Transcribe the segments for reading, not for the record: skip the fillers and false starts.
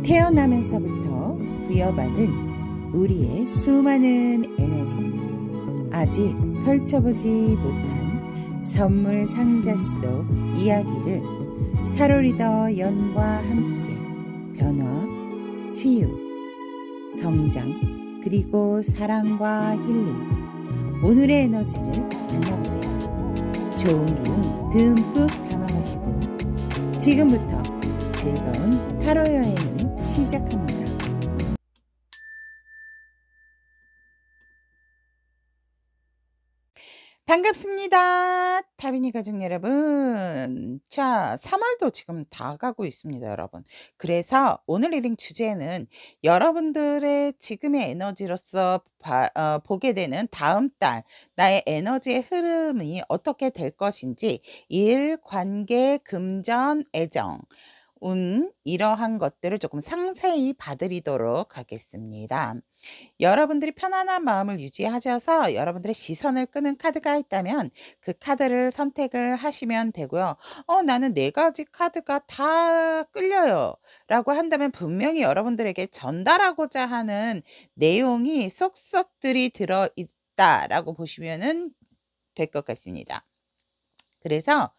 태어나면서부터 부여받은 우리의 수많은 에너지, 아직 펼쳐보지 못한 선물 상자 속 이야기를 타로 리더 연과 함께 변화, 치유, 성장, 그리고 사랑과 힐링, 오늘의 에너지를 만나보세요. 좋은 기운 듬뿍 담아가시고 지금부터 즐거운 타로 여행을 시작합니다. 반갑습니다. 타비니 가족 여러분. 자, 3월도 지금 다 가고 있습니다, 여러분. 그래서 오늘 리딩 주제는 여러분들의 지금의 에너지로서 보게 되는 다음 달 나의 에너지의 흐름이 어떻게 될 것인지 일, 관계, 금전, 애정, 이러한 것들을 조금 상세히 봐드리도록 하겠습니다. 여러분들이 편안한 마음을 유지하셔서 여러분들의 시선을 끄는 카드가 있다면 그 카드를 선택을 하시면 되고요. 나는 4가지 카드가 다 끌려요 라고 한다면 분명히 여러분들에게 전달하고자 하는 내용이 쏙쏙들이 들어있다라고 보시면 될 것 같습니다. 그래서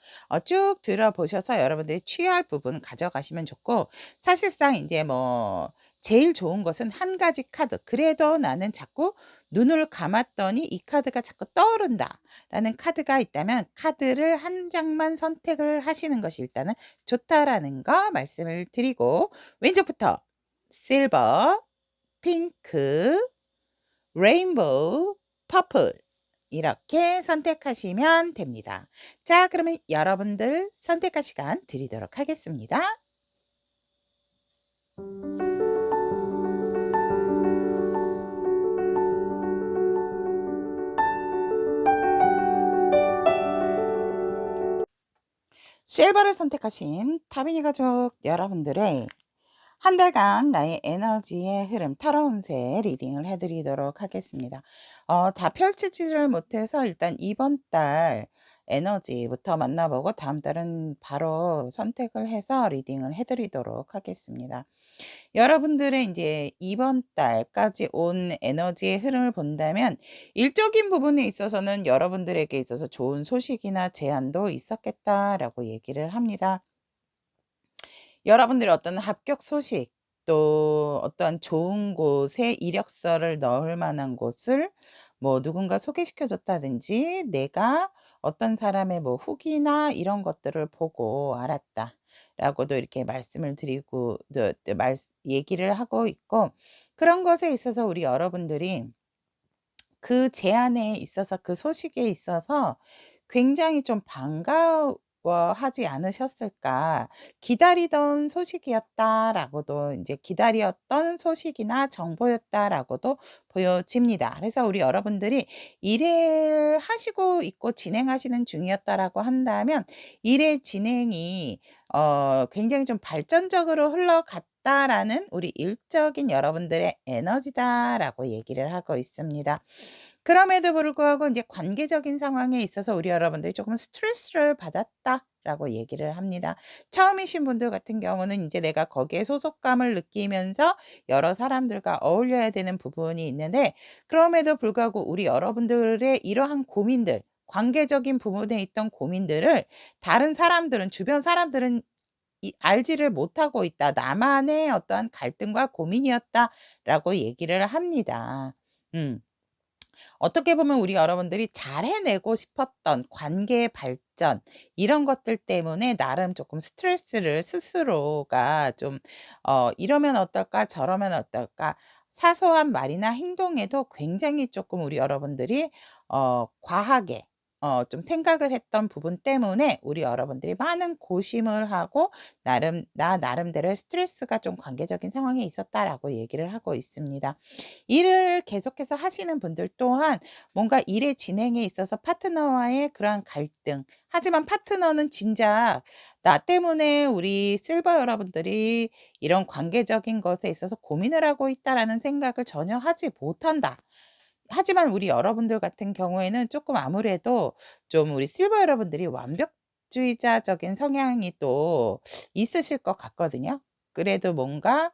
쭉 들어보셔서 여러분들이 취할 부분 가져가시면 좋고, 사실상 이제 제일 좋은 것은 한 가지 카드, 그래도 나는 자꾸 눈을 감았더니 이 카드가 자꾸 떠오른다 라는 카드가 있다면 카드를 한 장만 선택을 하시는 것이 일단은 좋다라는 거 말씀을 드리고, 왼쪽부터 실버, 핑크, 레인보우, 퍼플 이렇게 선택하시면 됩니다. 자, 그러면 여러분들 선택할 시간 드리도록 하겠습니다. 실버를 선택하신 타비니 가족 여러분들의 한 달간 나의 에너지의 흐름 타로 운세 리딩을 해드리도록 하겠습니다. 다 펼치지를 못해서 일단 이번 달 에너지부터 만나보고 다음 달은 바로 선택을 해서 리딩을 해드리도록 하겠습니다. 여러분들의 이제 이번 달까지 온 에너지의 흐름을 본다면 일적인 부분에 있어서는 여러분들에게 있어서 좋은 소식이나 제안도 있었겠다라고 얘기를 합니다. 여러분들이 어떤 합격 소식, 또 어떠한 좋은 곳에 이력서를 넣을 만한 곳을 누군가 소개시켜 줬다든지 내가 어떤 사람의 후기나 이런 것들을 보고 알았다라고도 이렇게 말씀을 드리고 얘기를 하고 있고, 그런 것에 있어서 우리 여러분들이 그 제안에 있어서 그 소식에 있어서 굉장히 좀 반가워하지 않으셨을까. '기다리던 소식이었다.'라고도 인제 '기다렸던 소식이나 정보였다.'라고도 보여집니다. 그래서 우리 여러분들이 일을 하시고 있고 진행하시는 중이었다라고 한다면 일의 진행이 굉장히 좀 '발전적으로 흘러갔다.'라는 우리 일적인 여러분들의 에너지다라고 얘기를 하고 있습니다. 그럼에도 불구하고 인제 관계적인 상황에 있어서 우리 여러분들이 조금 스트레스를 받았다라고 얘기를 합니다. 처음이신 분들 같은 경우는 인제 내가 거기에 소속감을 느끼면서 여러 사람들과 어울려야 되는 부분이 있는데, 그럼에도 불구하고 우리 여러분들의 이러한 고민들, 관계적인 부분에 있던 고민들을 다른 사람들은, 주변 사람들은 알지를 못하고 있다. 나만의 어떠한 갈등과 고민이었다라고 얘기를 합니다. 음. 어떻게 보면 우리 여러분들이 잘 해내고 싶었던 관계의 발전, 이런 것들 때문에 나름 조금 스트레스를 스스로가 좀 '이러면 어떨까? 저러면 어떨까?' 사소한 말이나 행동에도 굉장히 조금 우리 여러분들이 과하게 좀 생각을 했던 부분 때문에 우리 여러분들이 많은 고심을 하고 나 나름대로의 스트레스가 좀 관계적인 상황에 있었다라고 얘기를 하고 있습니다. 일을 계속해서 하시는 분들 또한 뭔가 일의 진행에 있어서 파트너와의 그러한 갈등, 하지만 파트너는 진작 '나 때문에 우리 실버 여러분들이 이런 관계적인 것에 있어서 고민을 하고 있다.'라는 생각을 전혀 하지 못한다. 하지만 우리 여러분들 같은 경우에는 조금 아무래도 좀 우리 실버 여러분들이 완벽주의자적인 성향이 또 있으실 것 같거든요. 그래도 뭔가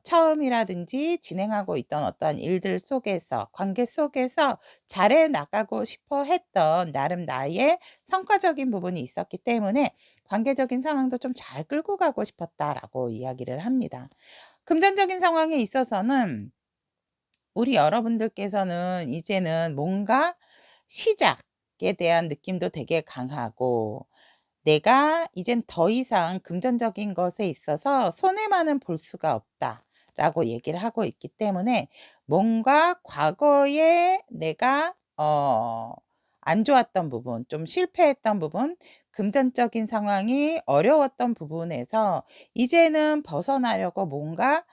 처음이라든지 진행하고 있던 어떠한 일들 속에서 관계 속에서 잘해 나가고 싶어 했던 나름 나의 성과적인 부분이 있었기 때문에 관계적인 상황도 좀 잘 끌고 가고 싶었다라고 이야기를 합니다. 금전적인 상황에 있어서는 우리 여러분들께서는 이제는 뭔가 시작에 대한 느낌도 되게 강하고, 내가 이젠 더 이상 금전적인 것에 있어서 손해만은 볼 수가 없다라고 얘기를 하고 있기 때문에, 뭔가 과거에 내가 안 좋았던 부분, 좀 실패했던 부분, 금전적인 상황이 어려웠던 부분에서 이제는 벗어나려고 뭔가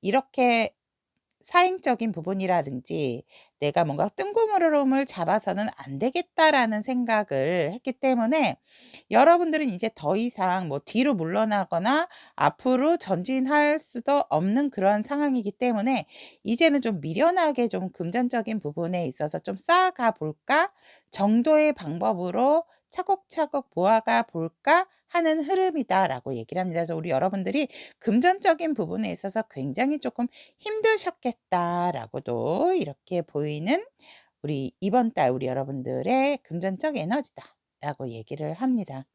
이렇게 사행적인 부분이라든지 '내가 뭔가 뜬구름을 잡아서는 안 되겠다.'라는 생각을 했기 때문에, 여러분들은 이제 더 이상 뭐 뒤로 물러나거나 앞으로 전진할 수도 없는 그러한 상황이기 때문에, 이제는 좀 미련하게 좀 '금전적인 부분에 있어서 좀 쌓아가 볼까?' 정도의 방법으로 '차곡차곡 모아가 볼까?' 하는 흐름이다라고 얘기를 합니다. 그래서 우리 여러분들이 금전적인 부분에 있어서 굉장히 조금 힘드셨겠다라고도 이렇게 보이는, 우리 이번 달 우리 여러분들의 금전적 에너지다라고 얘기를 합니다.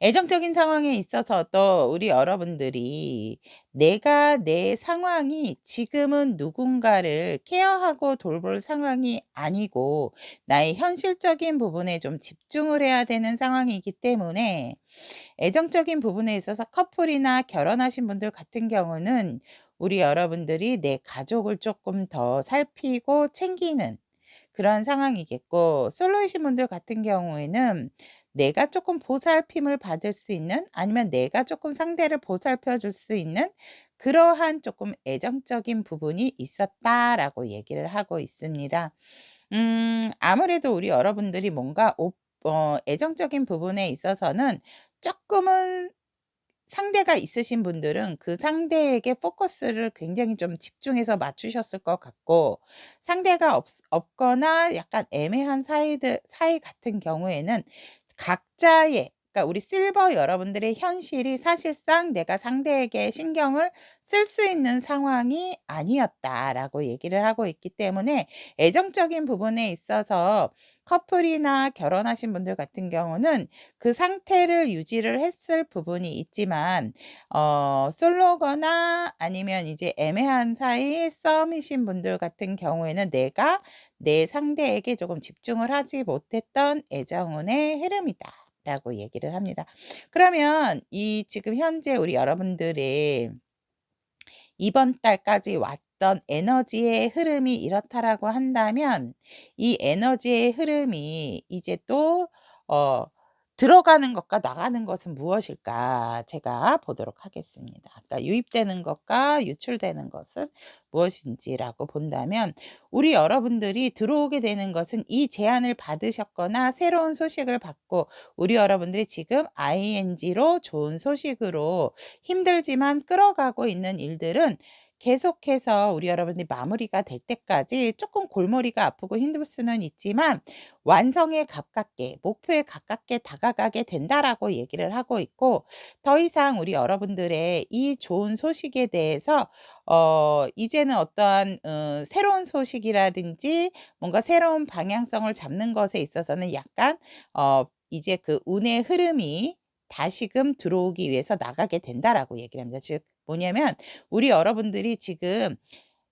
애정적인 상황에 있어서도 우리 여러분들이 내가 내 상황이 지금은 누군가를 케어하고 돌볼 상황이 아니고 나의 현실적인 부분에 좀 집중을 해야 되는 상황이기 때문에, 애정적인 부분에 있어서 커플이나 결혼하신 분들 같은 경우는 우리 여러분들이 내 가족을 조금 더 살피고 챙기는 그런 상황이겠고, 솔로이신 분들 같은 경우에는 내가 조금 보살핌을 받을 수 있는, 아니면 내가 조금 상대를 보살펴 줄 수 있는 그러한 조금 애정적인 부분이 있었다라고 얘기를 하고 있습니다. 아무래도 우리 여러분들이 뭔가 애정적인 부분에 있어서는 조금은 상대가 있으신 분들은 그 상대에게 포커스를 굉장히 좀 집중해서 맞추셨을 것 같고, 상대가 없거나 약간 애매한 사이 같은 경우에는 각자의, 그러니까 우리 실버 여러분들의 현실이 사실상 내가 상대에게 신경을 쓸 수 있는 상황이 아니었다라고 얘기를 하고 있기 때문에, 애정적인 부분에 있어서 커플이나 결혼하신 분들 같은 경우는 그 상태를 유지를 했을 부분이 있지만, 솔로거나 아니면 이제 애매한 사이 썸이신 분들 같은 경우에는 내가 내 상대에게 조금 집중을 하지 못했던 애정운의 흐름이다라고 얘기를 합니다. 그러면 이 지금 현재 우리 여러분들의 이번 달까지 왔던 에너지의 흐름이 이렇다라고 한다면, 이 에너지의 흐름이 이제 또 어 들어가는 것과 나가는 것은 무엇일까 제가 보도록 하겠습니다. 그러니까 유입되는 것과 유출되는 것은 무엇인지라고 본다면, 우리 여러분들이 들어오게 되는 것은 이 제안을 받으셨거나 새로운 소식을 받고, 우리 여러분들이 지금 ing로 좋은 소식으로 힘들지만 끌어가고 있는 일들은 계속해서 우리 여러분들이 마무리가 될 때까지 조금 골머리가 아프고 힘들 수는 있지만 완성에 가깝게, 목표에 가깝게 다가가게 된다라고 얘기를 하고 있고, 더 이상 우리 여러분들의 이 좋은 소식에 대해서 이제는 어떠한 새로운 소식이라든지 뭔가 새로운 방향성을 잡는 것에 있어서는 약간 이제 그 운의 흐름이 다시금 들어오기 위해서 나가게 된다라고 얘기를 합니다. 즉 뭐냐면, 우리 여러분들이 지금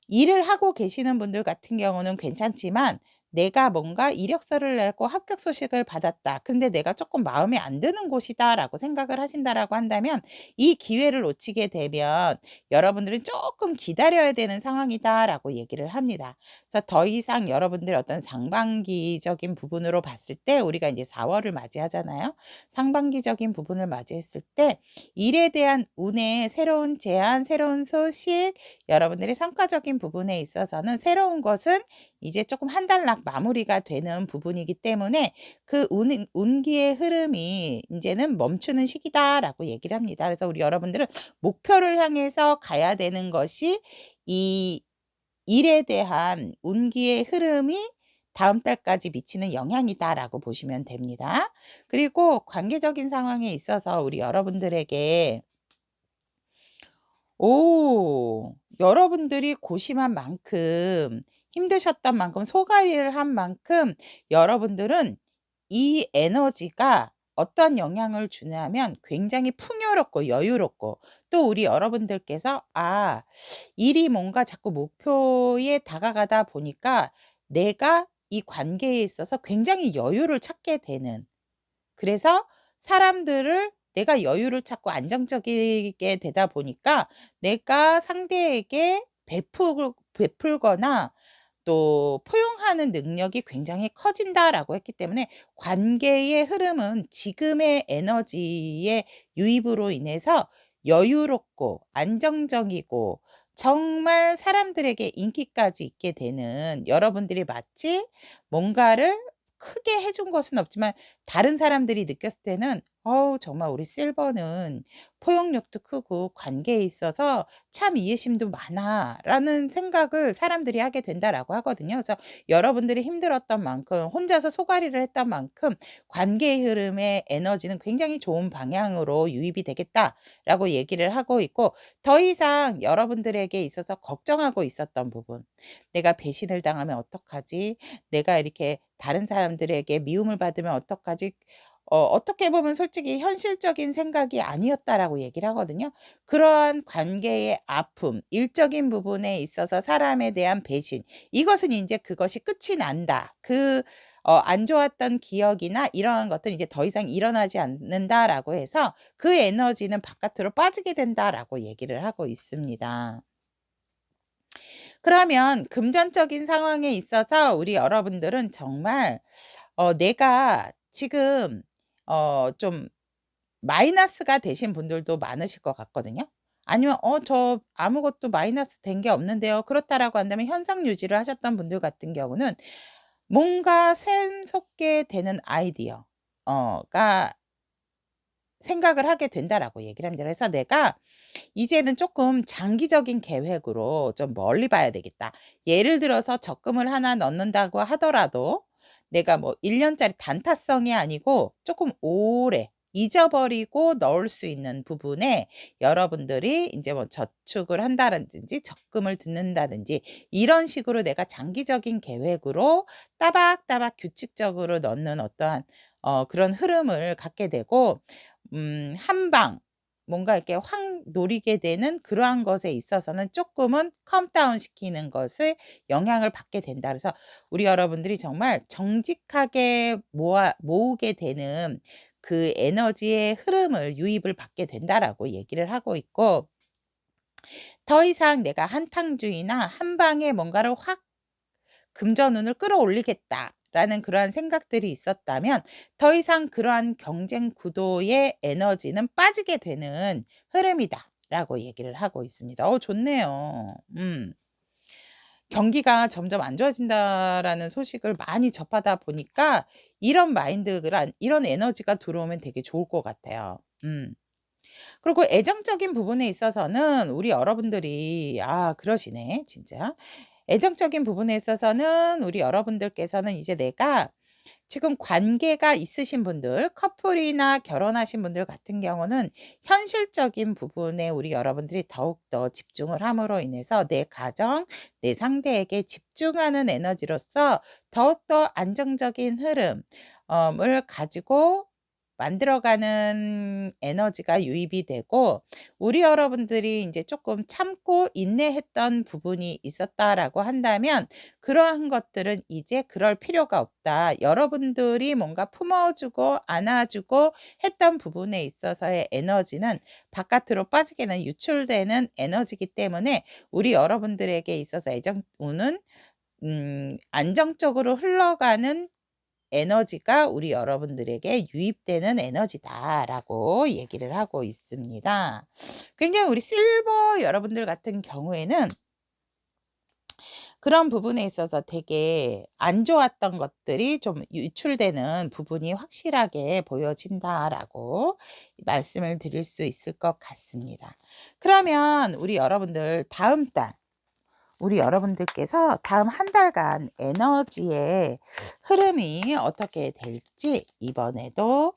일을 하고 계시는 분들 같은 경우는 괜찮지만, 내가 뭔가 이력서를 내고 합격 소식을 받았다. 근데 내가 조금 마음에 안 드는 곳이다라고 생각을 하신다라고 한다면, 이 기회를 놓치게 되면 여러분들은 조금 기다려야 되는 상황이다라고 얘기를 합니다. 그래서 더 이상 여러분들 어떤 상반기적인 부분으로 봤을 때, 우리가 이제 4 월을 맞이하잖아요. 상반기적인 부분을 맞이했을 때 일에 대한 운의 새로운 제안, 새로운 소식, 여러분들의 성과적인 부분에 있어서는 새로운 것은 이제 조금 한 단락 마무리가 되는 부분이기 때문에, 그 운기의 흐름이 인제는 멈추는 시기다라고 얘기를 합니다. 그래서 우리 여러분들은 목표를 향해서 가야 되는 것이, 이 일에 대한 운기의 흐름이 다음 달까지 미치는 영향이다라고 보시면 됩니다. 그리고 관계적인 상황에 있어서 우리 여러분들에게 여러분들이 고심한 만큼, 힘드셨던 만큼, 소가리를 한 만큼 여러분들은 이 에너지가 어떤 영향을 주냐면 굉장히 풍요롭고 여유롭고, 또 우리 여러분들께서 일이 뭔가 자꾸 목표에 다가가다 보니까 내가 이 관계에 있어서 굉장히 여유를 찾게 되는, 그래서 사람들을 내가 여유를 찾고 안정적이게 되다 보니까 내가 상대에게 베풀거나 또 포용하는 능력이 굉장히 커진다라고 했기 때문에, 관계의 흐름은 지금의 에너지의 유입으로 인해서 여유롭고 안정적이고 정말 사람들에게 인기까지 있게 되는, 여러분들이 마치 뭔가를 크게 해준 것은 없지만 다른 사람들이 느꼈을 때는 정말 우리 실버는 포용력도 크고 관계에 있어서 참 이해심도 많아라는 생각을 사람들이 하게 된다라고 하거든요. 그래서 여러분들이 힘들었던 만큼, 혼자서 소가리를 했던 만큼 관계의 흐름의 에너지는 굉장히 좋은 방향으로 유입이 되겠다라고 얘기를 하고 있고, 더 이상 여러분들에게 있어서 걱정하고 있었던 부분, 내가 배신을 당하면 어떡하지? 내가 이렇게 다른 사람들에게 미움을 받으면 어떡하지? 어떻게 보면 솔직히 현실적인 생각이 아니었다라고 얘기를 하거든요. 그러한 관계의 아픔, 일적인 부분에 있어서 사람에 대한 배신, 이것은 인제 그것이 끝이 난다. 안 좋았던 기억이나 이러한 것들은 이제 더 이상 일어나지 않는다라고 해서 그 에너지는 바깥으로 빠지게 된다라고 얘기를 하고 있습니다. 그러면 금전적인 상황에 있어서 우리 여러분들은 정말 내가 지금 좀 마이너스가 되신 분들도 많으실 것 같거든요. 아니면 저 아무것도 마이너스 된 게 없는데요." 그렇다라고 한다면 현상 유지를 하셨던 분들 같은 경우는 뭔가 샘솟게 되는 아이디어 가 생각을 하게 된다라고 얘기를 합니다. 그래서 '내가 이제는 조금 장기적인 계획으로 좀 멀리 봐야 되겠다.' 예를 들어서 적금을 하나 넣는다고 하더라도 내가 뭐 1 년짜리 단타성이 아니고 조금 오래 잊어버리고 넣을 수 있는 부분에 여러분들이 인제 뭐 저축을 한다든지 적금을 듣는다든지 이런 식으로 내가 장기적인 계획으로 따박따박 규칙적으로 넣는 어떠한 그런 흐름을 갖게 되고, 한방 뭔가 이렇게 확 노리게 되는 그러한 것에 있어서는 쪼끔은 컴다운 시키는 것을 영향을 받게 된다. 그래서 우리 여러분들이 정말 정직하게 모으게 되는 그 에너지의 흐름을 유입을 받게 된다라고 얘기를 하고 있고, 더 이상 내가 한탕주의나 한방에 뭔가를 확 금전운을 끌어올리겠다라는 그러한 생각들이 있었다면 더 이상 그러한 경쟁 구도의 에너지는 빠지게 되는 흐름이다라고 얘기를 하고 있습니다. 좋네요. 경기가 점점 안 좋아진다라는 소식을 많이 접하다 보니까 이런 에너지가 들어오면 되게 좋을 것 같아요. 그리고 애정적인 부분에 있어서는 우리 여러분들이 그러시네 진짜. 애정적인 부분에 있어서는 우리 여러분들께서는 이제 내가 지금 관계가 있으신 분들, 커플이나 결혼하신 분들 같은 경우는 현실적인 부분에 우리 여러분들이 더욱더 집중을 함으로 인해서 내 가정, 내 상대에게 집중하는 에너지로서 더욱더 안정적인 흐름 을 가지고 만들어가는 에너지가 유입이 되고, 우리 여러분들이 인제 쪼끔 참고 인내했던 부분이 있었다라고 한다면 그러한 것들은 이제 그럴 필요가 없다. 여러분들이 뭔가 품어주고 안아주고 했던 부분에 있어서의 에너지는 바깥으로 빠지게는 유출되는 에너지이기 때문에 우리 여러분들에게 있어서 애정운은 안정적으로 흘러가는 에너지가 우리 여러분들에게 유입되는 에너지다라고 얘기를 하고 있습니다. 굉장히 우리 실버 여러분들 같은 경우에는 그런 부분에 있어서 되게 안 좋았던 것들이 좀 유출되는 부분이 확실하게 보여진다라고 말씀을 드릴 수 있을 것 같습니다. 그러면 우리 여러분들 다음 달 우리 여러분들께서 다음 한 달간 에너지의 흐름이 어떻게 될지 이번에도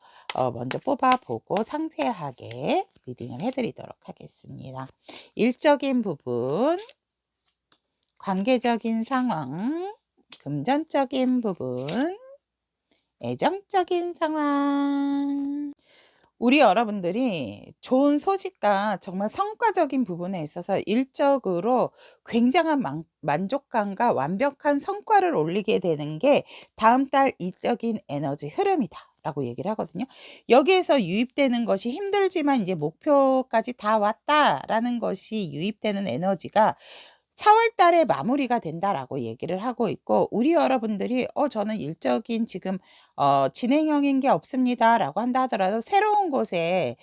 먼저 뽑아보고 상세하게 리딩을 해드리도록 하겠습니다. 일적인 부분, 관계적인 상황, 금전적인 부분, 애정적인 상황. 우리 여러분들이 좋은 소식과 정말 성과적인 부분에 있어서 일적으로 굉장한 만족감과 완벽한 성과를 올리게 되는 게 다음 달 이적인 에너지 흐름이다 라고 얘기를 하거든요. 여기에서 유입되는 것이 힘들지만 이제 목표까지 다 왔다라는 것이 유입되는 에너지가 4월 달에 마무리가 된다라고 얘기를 하고 있고, 우리 여러분들이 저는 일적인 지금 진행형인 게 없습니다라고 한다 하더라도 새로운 곳에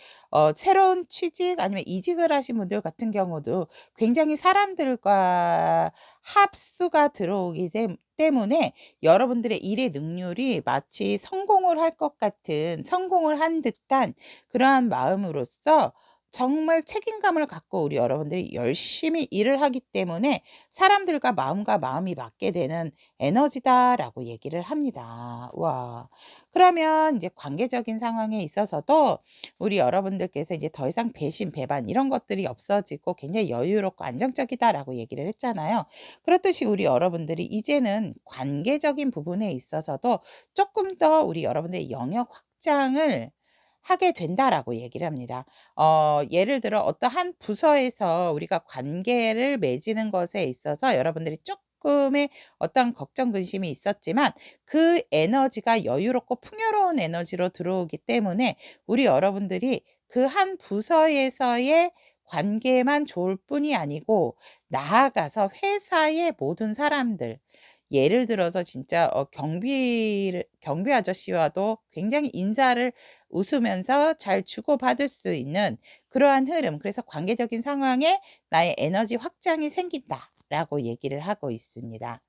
새로운 취직 아니면 이직을 하신 분들 같은 경우도 굉장히 사람들과 합수가 들어오기 때문에 여러분들의 일의 능률이 마치 성공을 할 것 같은, 성공을 한 듯한 그러한 마음으로써 정말 책임감을 갖고 우리 여러분들이 열심히 일을 하기 때문에 사람들과 마음과 마음이 맞게 되는 에너지다라고 얘기를 합니다. 와. 그러면 이제 관계적인 상황에 있어서도 우리 여러분들께서 이제 더 이상 배신, 배반 이런 것들이 없어지고 굉장히 여유롭고 안정적이다라고 얘기를 했잖아요. 그렇듯이 우리 여러분들이 이제는 관계적인 부분에 있어서도 조금 더 우리 여러분들의 영역 확장을 하게 된다라고 얘기를 합니다. 예를 들어 어떠한 부서에서 우리가 관계를 맺는 것에 있어서 여러분들이 쪼끔의 어떤 걱정 근심이 있었지만 그 에너지가 여유롭고 풍요로운 에너지로 들어오기 때문에 우리 여러분들이 그 한 부서에서의 관계만 좋을 뿐이 아니고 나아가서 회사의 모든 사람들, 예를 들어서 진짜 경비 아저씨와도 굉장히 인사를 웃으면서 잘 주고받을 수 있는 그러한 흐름, 그래서 관계적인 상황에 나의 에너지 확장이 생긴다라고 얘기를 하고 있습니다.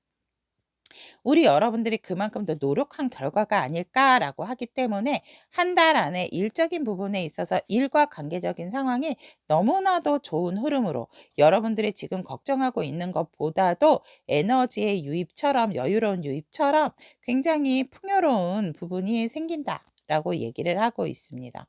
우리 여러분들이 그만큼 더 노력한 결과가 아닐까라고 하기 때문에 한 달 안에 일적인 부분에 있어서 일과 관계적인 상황이 너무나도 좋은 흐름으로 여러분들이 지금 걱정하고 있는 것보다도 에너지의 유입처럼, 여유로운 유입처럼 굉장히 풍요로운 부분이 생긴다 라고 얘기를 하고 있습니다.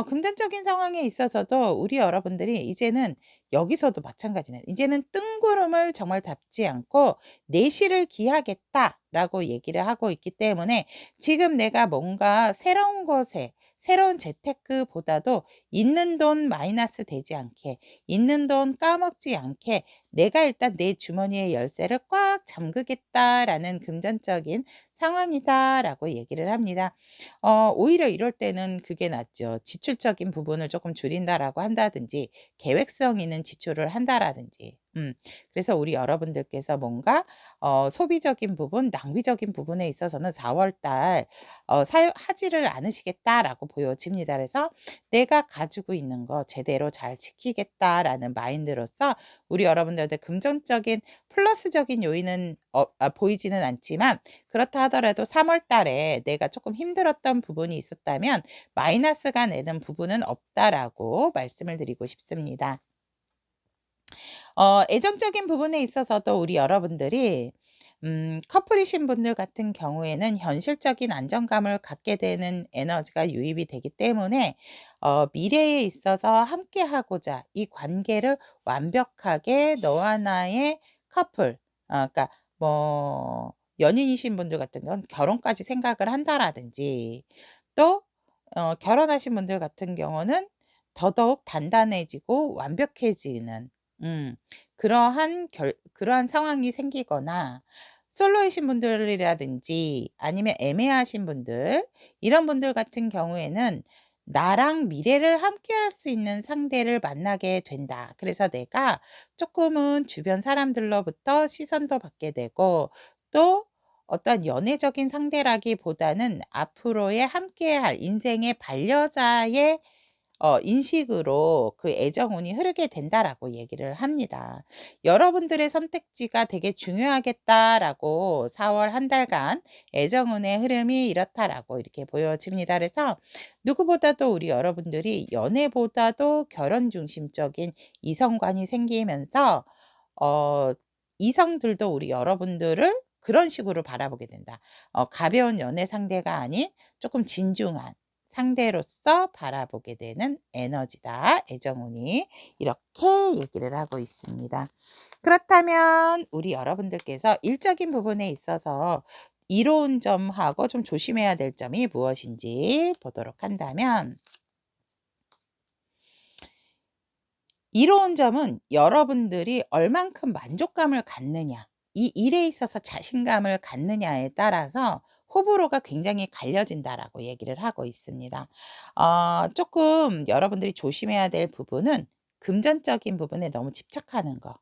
금전적인 상황에 있어서도 우리 여러분들이 이제는 여기서도 마찬가지네. 이제는 뜬구름을 정말 잡지 않고 내실을 기하겠다라고 얘기를 하고 있기 때문에 지금 내가 뭔가 새로운 것에, 새로운 재테크보다도 있는 돈 마이너스 되지 않게, 있는 돈 까먹지 않게 내가 일단 내 주머니의 열쇠를 꽉 잠그겠다라는 금전적인 상황이다라고 얘기를 합니다. 오히려 이럴 때는 그게 낫죠. 지출적인 부분을 조금 줄인다라고 한다든지 계획성 있는 지출을 한다라든지. 그래서 우리 여러분들께서 뭔가 소비적인 부분, 낭비적인 부분에 있어서는 4월 달 사용하지를 않으시겠다라고 보여집니다. 그래서 '내가 가지고 있는 거 제대로 잘 지키겠다.'라는 마인드로서 우리 여러분들한테 금전적인 플러스적인 요인은 보이지는 않지만, 그렇다 하더라도 3월 달에 내가 조금 힘들었던 부분이 있었다면 마이너스가 내는 부분은 없다라고 말씀을 드리고 싶습니다. 애정적인 부분에 있어서도 우리 여러분들이 커플이신 분들 같은 경우에는 현실적인 안정감을 갖게 되는 에너지가 유입이 되기 때문에 미래에 있어서 함께하고자 이 관계를 완벽하게 너와 나의 커플, 그러니까 뭐 연인이신 분들 같은 건 결혼까지 생각을 한다라든지, 또 결혼하신 분들 같은 경우는 더더욱 단단해지고 완벽해지는 음 그러한 상황이 생기거나, 솔로이신 분들이라든지 아니면 애매하신 분들, 이런 분들 같은 경우에는 나랑 미래를 함께할 수 있는 상대를 만나게 된다. 그래서 내가 조금은 주변 사람들로부터 시선도 받게 되고, 또 어떤 연애적인 상대라기보다는 앞으로의 함께할 인생의 반려자의 인식으로 그 애정운이 흐르게 된다라고 얘기를 합니다. 여러분들의 선택지가 되게 중요하겠다라고 4월 한 달간 애정운의 흐름이 이렇다라고 이렇게 보여집니다. 그래서 누구보다도 우리 여러분들이 연애보다도 결혼 중심적인 이성관이 생기면서 어 이성들도 우리 여러분들을 그런 식으로 바라보게 된다. 가벼운 연애 상대가 아닌 조금 진중한 상대로서 바라보게 되는 에너지다. 애정운이. 이렇게 얘기를 하고 있습니다. 그렇다면 우리 여러분들께서 일적인 부분에 있어서 이로운 점하고 좀 조심해야 될 점이 무엇인지 보도록 한다면, 이로운 점은 여러분들이 얼만큼 만족감을 갖느냐, 이 일에 있어서 자신감을 갖느냐에 따라서 호불호가 굉장히 갈려진다라고 얘기를 하고 있습니다. 조금 여러분들이 조심해야 될 부분은 금전적인 부분에 너무 집착하는 거.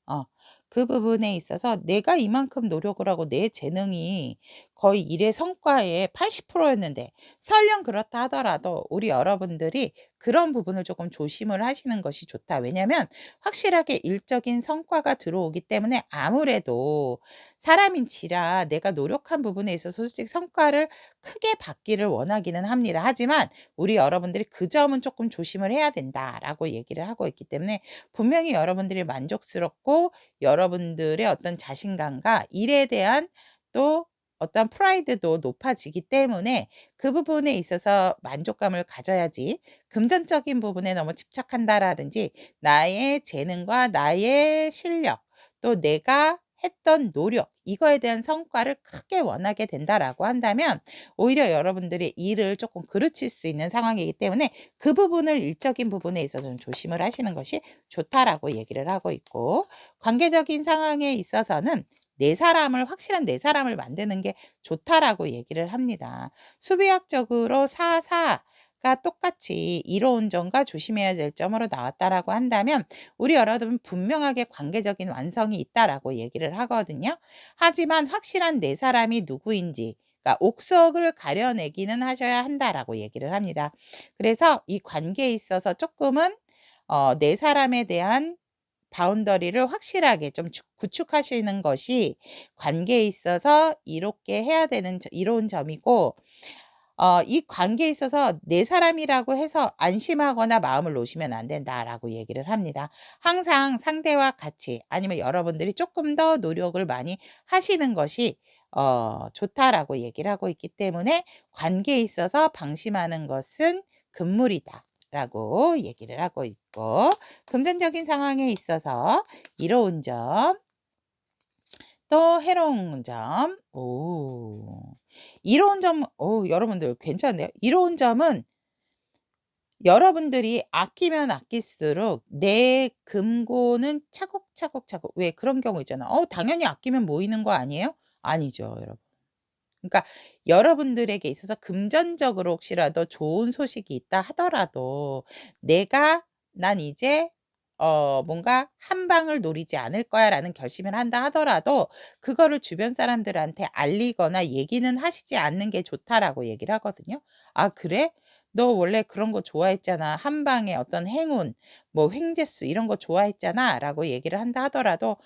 어 그 부분에 있어서 내가 이만큼 노력을 하고 내 재능이 거의 일의 성과의 80% 였는데, 설령 그렇다 하더라도 우리 여러분들이 그런 부분을 조금 조심을 하시는 것이 좋다. 왜냐하면 확실하게 일적인 성과가 들어오기 때문에 아무래도 사람인지라 내가 노력한 부분에 있어서 솔직히 성과를 크게 받기를 원하기는 합니다. 하지만 우리 여러분들이 그 점은 조금 조심을 해야 된다라고 얘기를 하고 있기 때문에, 분명히 여러분들이 만족스럽고 여러분들의 어떤 자신감과 일에 대한 또 어떤 프라이드도 높아지기 때문에 그 부분에 있어서 만족감을 가져야지, 금전적인 부분에 너무 집착한다라든지 나의 재능과 나의 실력, 또 내가 했던 노력, 이거에 대한 성과를 크게 원하게 된다라고 한다면 오히려 여러분들의 일을 조금 그르칠 수 있는 상황이기 때문에 그 부분을 일적인 부분에 있어서 좀 조심을 하시는 것이 좋다라고 얘기를 하고 있고, 관계적인 상황에 있어서는 확실한 내 사람을 만드는 게 좋다라고 얘기를 합니다. 수비학적으로 4, 4가 똑같이 이로운 점과 조심해야 될 점으로 나왔다라고 한다면 우리 여러분 분명하게 관계적인 완성이 있다라고 얘기를 하거든요. 하지만 확실한 내 사람이 누구인지, 그러니까 옥석을 가려내기는 하셔야 한다라고 얘기를 합니다. 그래서 이 관계에 있어서 조금은 내 사람에 대한 바운더리를 확실하게 좀 구축하시는 것이 관계에 있어서 이롭게 해야 되는 이로운 점이고, 이 관계에 있어서 내 사람이라고 해서 안심하거나 마음을 놓으시면 안 된다라고 얘기를 합니다. 항상 상대와 같이, 아니면 여러분들이 조금 더 노력을 많이 하시는 것이 좋다라고 얘기를 하고 있기 때문에, 관계에 있어서 방심하는 것은 금물이다 라고 얘기를 하고 있고, 금전적인 상황에 있어서 이로운 점, 또 해로운 점. 이로운 점, 여러분들 괜찮네요. 이로운 점은 여러분들이 아끼면 아낄수록 내 금고는 차곡차곡, 왜 그런 경우 있잖아. 당연히 아끼면 모이는 거 아니에요? 아니죠, 여러분. 그러니까 여러분들에게 있어서 금전적으로 혹시라도 좋은 소식이 있다 하더라도, 난 이제 뭔가 '한 방을 노리지 않을 거야.'라는 결심을 한다 하더라도 그거를 주변 사람들한테 알리거나 얘기는 하시지 않는 게 좋다라고 얘기를 하거든요. "아 그래? 너 원래 그런 거 좋아했잖아. 한 방에 어떤 행운, 뭐 횡재수 이런 거 좋아했잖아."라고 얘기를 한다 하더라도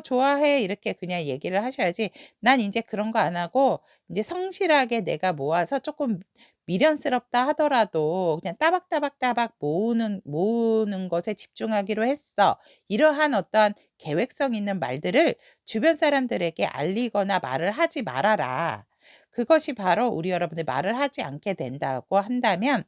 좋아해." 이렇게 그냥 얘기를 하셔야지, "난 인제 그런 거 안 하고 인제 성실하게 내가 모아서 쪼끔 미련스럽다 하더라도 그냥 따박따박따박 모으는 것에 집중하기로 했어." 이러한 어떠한 계획성 있는 말들을 주변 사람들에게 알리거나 말을 하지 말아라. 그것이 바로 우리 여러분들 말을 하지 않게 된다고 한다면,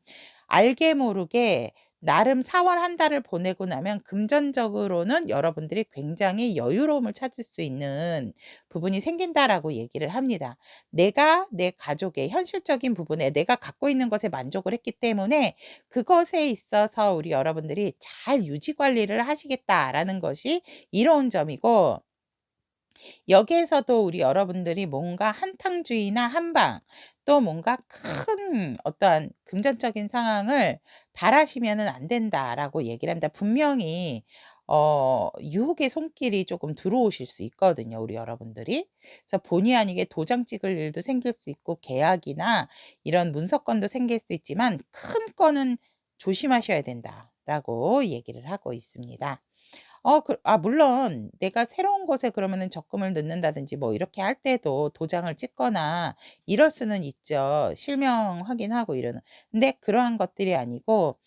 알게 모르게 나름 4월 한 달을 보내고 나면 금전적으로는 여러분들이 굉장히 여유로움을 찾을 수 있는 부분이 생긴다라고 얘기를 합니다. 내가 내 가족의 현실적인 부분에 내가 갖고 있는 것에 만족을 했기 때문에 그것에 있어서 우리 여러분들이 잘 유지 관리를 하시겠다라는 것이 이로운 점이고, 여기에서도 우리 여러분들이 뭔가 한탕주의나 한방, 또 뭔가 큰 어떠한 금전적인 상황을 바라시면은 안 된다라고 얘기를 합니다. 분명히 유혹의 손길이 조금 들어오실 수 있거든요, 우리 여러분들이. 그래서 본의 아니게 도장 찍을 일도 생길 수 있고 계약이나 이런 문서건도 생길 수 있지만 큰 건은 조심하셔야 된다라고 얘기를 하고 있습니다. 물론 내가 새로운 곳에 그러면은 적금을 넣는다든지 뭐 이렇게 할 때도 도장을 찍거나 이럴 수는 있죠. 실명 확인하고 이러는. 근데 그러한 것들이 아니고,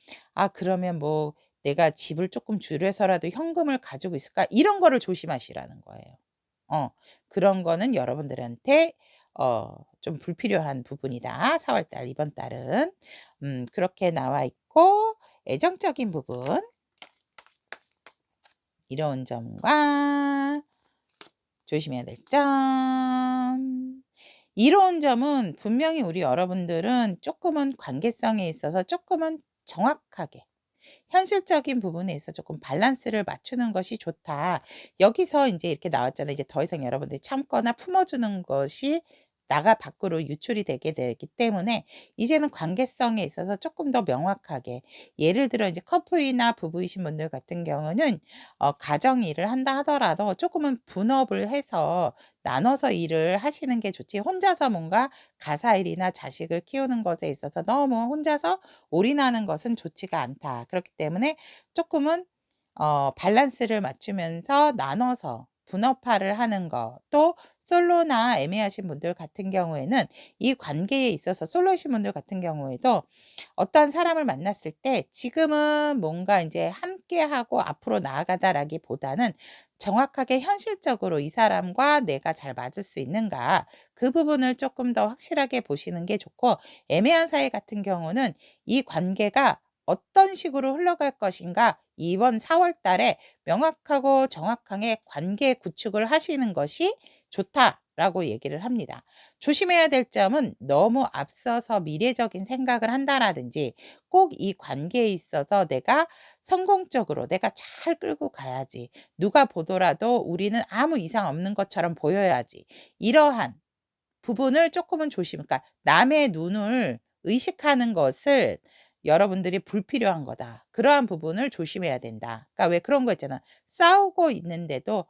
그러면 뭐 내가 집을 조금 줄여서라도 현금을 가지고 있을까?' 이런 거를 조심하시라는 거예요. 어 그런 거는 여러분들한테 좀 불필요한 부분이다. 4월 달 이번 달은. 그렇게 나와 있고 애정적인 부분 이로운 점과 조심해야 될 점. 이로운 점은 분명히 우리 여러분들은 쪼끔은 관계성에 있어서 쪼끔은 정확하게 현실적인 부분에 있어 조금 밸런스를 맞추는 것이 좋다. 여기서 인제 이렇게 나왔잖아요. 이제 더 이상 여러분들이 참거나 품어주는 것이 나가 밖으로 유출이 되게 되기 때문에 이제는 관계성에 있어서 쪼끔 더 명확하게 예를 들어 인제 커플이나 부부이신 분들 같은 경우는 가정 일을 한다 하더라도 쪼끔은 분업을 해서 나눠서 일을 하시는 게 좋지 혼자서 뭔가 가사 일이나 자식을 키우는 것에 있어서 너무 혼자서 올인하는 것은 좋지가 않다. 그렇기 때문에 쪼끔은 밸런스를 맞추면서 나눠서 분업화를 하는 거 또 솔로나 애매하신 분들 같은 경우에는 이 관계에 있어서 솔로이신 분들 같은 경우에도 어떠한 사람을 만났을 때 지금은 뭔가 인제 '함께하고 앞으로 나아가다.'라기보다는 정확하게 현실적으로 '이 사람과 내가 잘 맞을 수 있는가.' 그 부분을 쪼끔 더 확실하게 보시는 게 좋고 애매한 사이 같은 경우는 이 관계가 어떤 식으로 흘러갈 것인가 이번 4월 달에 명확하고 정확하게 관계 구축을 하시는 것이 좋다라고 얘기를 합니다. 조심해야 될 점은 너무 앞서서 미래적인 생각을 한다라든지 꼭 이 관계에 있어서 내가 성공적으로 '내가 잘 끌고 가야지. 누가 보더라도 우리는 아무 이상 없는 것처럼 보여야지.' 이러한 부분을 쪼끔은 그러니까 남의 눈을 의식하는 것을 여러분들이 '불필요한 거다. 그러한 부분을 조심해야 된다.' 그러니까 왜 그런 거 있잖아. 싸우고 있는데도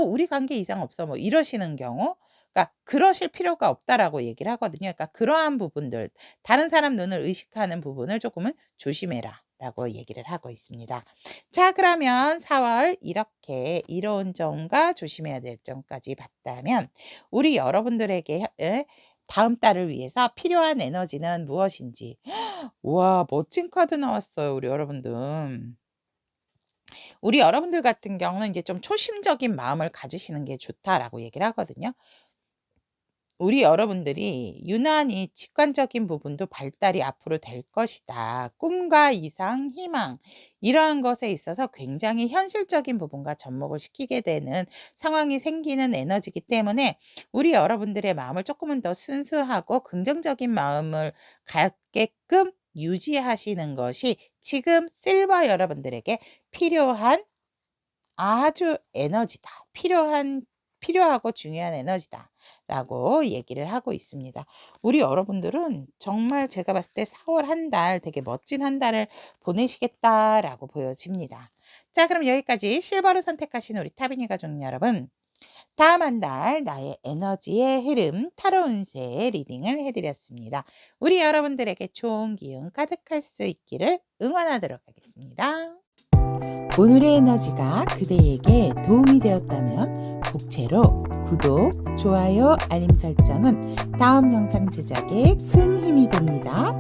우리 관계 이상 없어." 뭐 이러시는 경우 그러니까 "그러실 필요가 없다."라고 얘기를 하거든요. 그러니까 그러한 부분들 다른 사람 눈을 의식하는 부분을 쪼끔은 "조심해라."라고 얘기를 하고 있습니다. 자 그러면 4월 이렇게 이로운 점과 조심해야 될 점까지 봤다면 우리 여러분들에게 다음 달을 위해서 필요한 에너지는 무엇인지. 우와 멋진 카드 나왔어요 우리 여러분들. 우리 여러분들 같은 경우는 이제 좀 "초심적인 마음을 가지시는 게 좋다."라고 얘기를 하거든요. 우리 여러분들이 유난히 직관적인 부분도 발달이 앞으로 될 것이다. 꿈과 이상, 희망 이러한 것에 있어서 굉장히 현실적인 부분과 접목을 시키게 되는 상황이 생기는 에너지이기 때문에 우리 여러분들의 마음을 쪼끔은 더 순수하고 긍정적인 마음을 갖게끔 유지하시는 것이 지금 실버 여러분들에게 필요한 아주 에너지다. 필요하고 중요한 에너지다라고 얘기를 하고 있습니다. 우리 여러분들은 정말 제가 봤을 때 4월 한 달 되게 멋진 한 달을 보내시겠다라고 보여집니다. 자 그럼 여기까지 실버를 선택하신 우리 타비니 가족 여러분 다음 한 달 나의 에너지의 흐름 타로 운세 리딩을 해 드렸습니다. 우리 여러분들에게 좋은 기운 가득할 수 있기를 응원하도록 하겠습니다. 오늘의 에너지가 그대에게 도움이 되었다면 복채로 구독, 좋아요, 알림 설정은 다음 영상 제작에 큰 힘이 됩니다.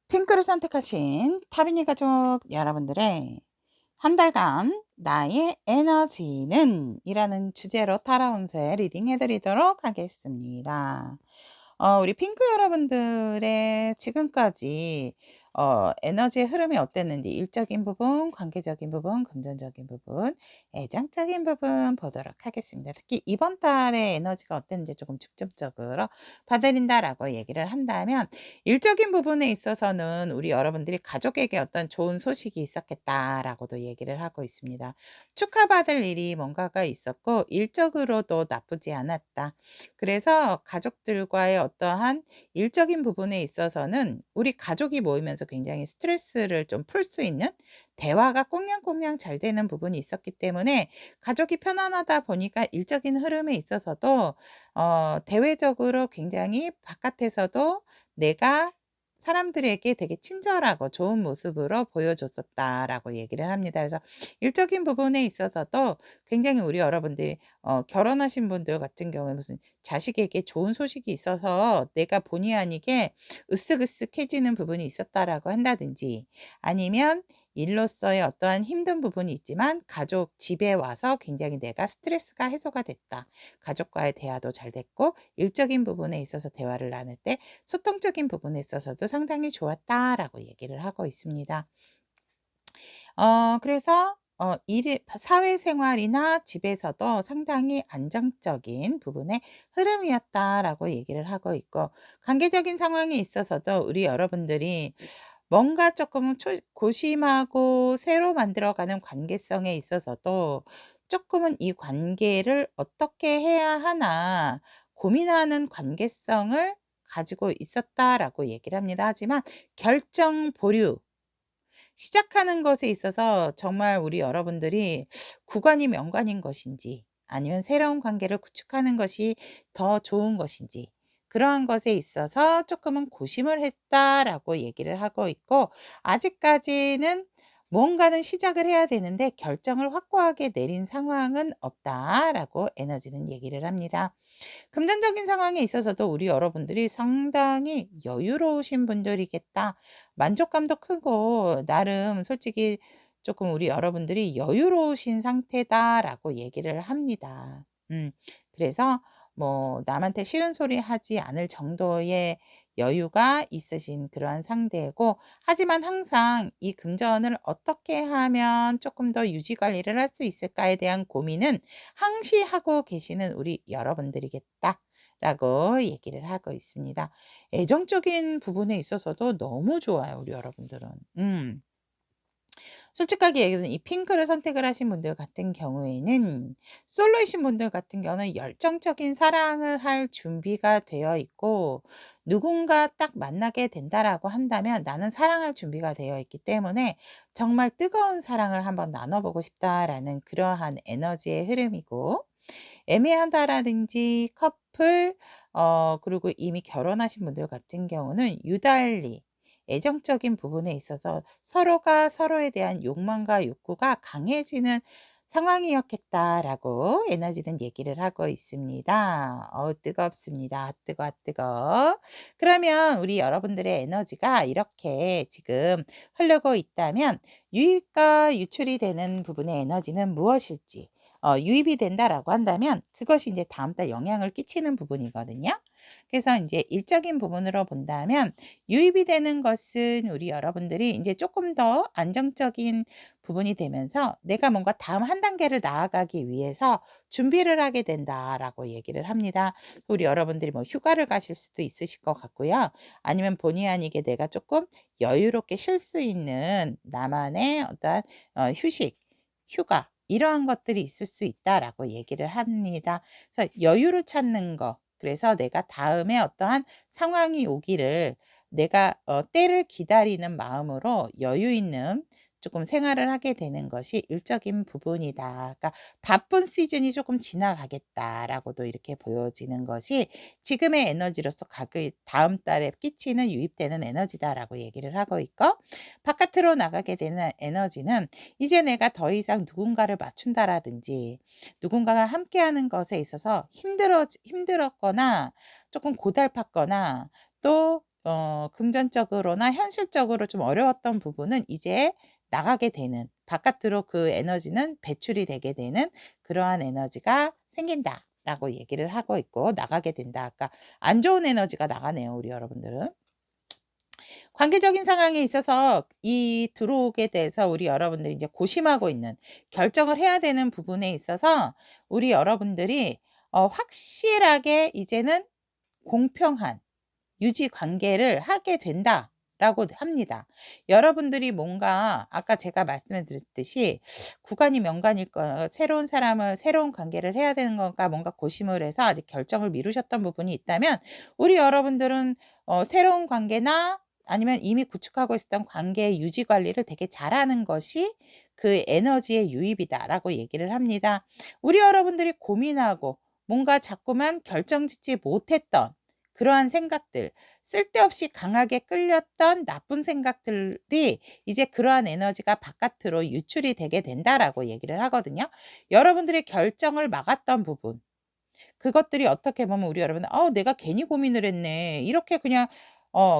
핑크를 선택하신 타비니 가족 여러분들의 한 달간 나의 에너지는 이라는 주제로 타로운세 리딩 해드리도록 하겠습니다. 우리 핑크 여러분들의 지금까지 에너지의 흐름이 어땠는지 일적인 부분, 관계적인 부분, 금전적인 부분, 애정적인 부분 보도록 하겠습니다. 특히 이번 달의 에너지가 어땠는지 조금 중점적으로 봐 드린다라고 얘기를 한다면 일적인 부분에 있어서는 우리 여러분들이 가족에게 어떤 좋은 소식이 있었겠다라고도 얘기를 하고 있습니다. 축하받을 일이 뭔가가 있었고 일적으로도 나쁘지 않았다. 그래서 가족들과의 어떠한 일적인 부분에 있어서는 우리 가족이 모이면서 굉장히 스트레스를 좀 풀 수 있는 대화가 꽁냥꽁냥 잘 되는 부분이 있었기 때문에 가족이 편안하다 보니까 일적인 흐름에 있어서도 대외적으로 굉장히 바깥에서도 내가 사람들에게 되게 친절하고 좋은 모습으로 보여줬었다라고 얘기를 합니다. 그래서 일적인 부분에 있어서도 굉장히 우리 여러분들이 결혼하신 분들 같은 경우에 무슨 자식에게 좋은 소식이 있어서 내가 본의 아니게 으쓱으쓱해지는 부분이 있었다라고 한다든지 아니면 일로서의 어떠한 힘든 부분이 있지만 가족 집에 와서 굉장히 내가 스트레스가 해소가 됐다. 가족과의 대화도 잘 됐고 일적인 부분에 있어서 대화를 나눌 때 소통적인 부분에 있어서도 상당히 좋았다라고 얘기를 하고 있습니다. 그래서 일 사회생활이나 집에서도 상당히 안정적인 부분의 흐름이었다라고 얘기를 하고 있고, 관계적인 상황에 있어서도 우리 여러분들이 뭔가 쪼끔 고심하고 새로 만들어가는 관계성에 있어서도 쪼끔은 '이 관계를 어떻게 해야 하나.' 고민하는 관계성을 가지고 있었다라고 얘기를 합니다. 하지만 결정 보류, 시작하는 것에 있어서 정말 우리 여러분들이 구관이 명관인 것인지 아니면 새로운 관계를 구축하는 것이 더 좋은 것인지 그러한 것에 있어서 조금은 고심을 했다라고 얘기를 하고 있고, 아직까지는 뭔가는 시작을 해야 되는데 결정을 확고하게 내린 상황은 없다라고 에너지는 얘기를 합니다. 금전적인 상황에 있어서도 우리 여러분들이 상당히 여유로우신 분들이겠다. 만족감도 크고 나름 솔직히 조금 우리 여러분들이 여유로우신 상태다라고 얘기를 합니다. 그래서 뭐 남한테 싫은 소리 하지 않을 정도의 여유가 있으신 그러한 상태고, 하지만 항상 이 금전을 어떻게 하면 조금 더 유지 관리를 할 수 있을까에 대한 고민은 항시 하고 계시는 우리 여러분들이겠다라고 얘기를 하고 있습니다. 애정적인 부분에 있어서도 너무 좋아요, 우리 여러분들은. 솔직하게 얘기해서 이 핑크를 선택을 하신 분들 같은 경우에는, 솔로이신 분들 같은 경우는 열정적인 사랑을 할 준비가 되어 있고, 누군가 딱 만나게 된다라고 한다면 나는 사랑할 준비가 되어 있기 때문에 정말 뜨거운 사랑을 한번 나눠보고 싶다라는 그러한 에너지의 흐름이고, 애매하다라든지 커플, 그리고 이미 결혼하신 분들 같은 경우는 유달리 애정적인 부분에 있어서 서로가 서로에 대한 욕망과 욕구가 강해지는 상황이었겠다라고 에너지는 얘기를 하고 있습니다. 뜨겁습니다. 뜨거, 워 뜨거. 그러면 우리 여러분들의 에너지가 이렇게 지금 흐르고 있다면 유입과 유출이 되는 부분의 에너지는 무엇일지, 유입이 된다라고 한다면 그것이 이제 다음 달 영향을 끼치는 부분이거든요. 그래서 이제 일적인 부분으로 본다면 유입이 되는 것은 우리 여러분들이 이제 조금 더 안정적인 부분이 되면서 내가 뭔가 다음 한 단계를 나아가기 위해서 준비를 하게 된다라고 얘기를 합니다. 우리 여러분들이 뭐 휴가를 가실 수도 있으실 것 같고요. 아니면 본의 아니게 내가 조금 여유롭게 쉴 수 있는 나만의 어떠한 휴식, 휴가 이러한 것들이 있을 수 있다라고 얘기를 합니다. 그래서 여유를 찾는 거, 그래서 내가 다음에 어떠한 상황이 오기를 내가 때를 기다리는 마음으로 여유 있는 조금 생활을 하게 되는 것이 일적인 부분이다. 그러니까 '바쁜 시즌이 조금 지나가겠다.'라고도 이렇게 보여지는 것이 지금의 에너지로서 다음 달에 끼치는 유입되는 에너지다라고 얘기를 하고 있고, 바깥으로 나가게 되는 에너지는 이제 내가 더 이상 누군가를 맞춘다라든지 누군가가 함께하는 것에 있어서 힘들었거나 조금 고달팠거나 또 금전적으로나 현실적으로 좀 어려웠던 부분은 이제 나가게 되는, 바깥으로 그 에너지는 배출이 되게 되는 그러한 에너지가 생긴다라고 얘기를 하고 있고, 나가게 된다. 아까 안 좋은 에너지가 나가네요, 우리 여러분들은. 관계적인 상황에 있어서 이 들어오게 돼서 우리 여러분들이 이제 고심하고 있는, 결정을 해야 되는 부분에 있어서 우리 여러분들이 확실하게 이제는 공평한 유지 관계를 하게 된다라고 합니다. 여러분들이 뭔가 아까 제가 말씀을 드렸듯이 구간이 명간일 거, 새로운 관계를 해야 되는 건가 뭔가 고심을 해서 아직 결정을 미루셨던 부분이 있다면, 우리 여러분들은 새로운 관계나 아니면 이미 구축하고 있었던 관계의 유지 관리를 되게 잘하는 것이 그 에너지의 유입이다라고 얘기를 합니다. 우리 여러분들이 고민하고 뭔가 자꾸만 결정짓지 못했던 그러한 생각들, 쓸데없이 강하게 끌렸던 나쁜 생각들이 이제 그러한 에너지가 바깥으로 유출이 되게 된다라고 얘기를 하거든요. 여러분들의 결정을 막았던 부분, 그것들이 어떻게 보면 우리 여러분 '내가 괜히 고민을 했네.' 이렇게 그냥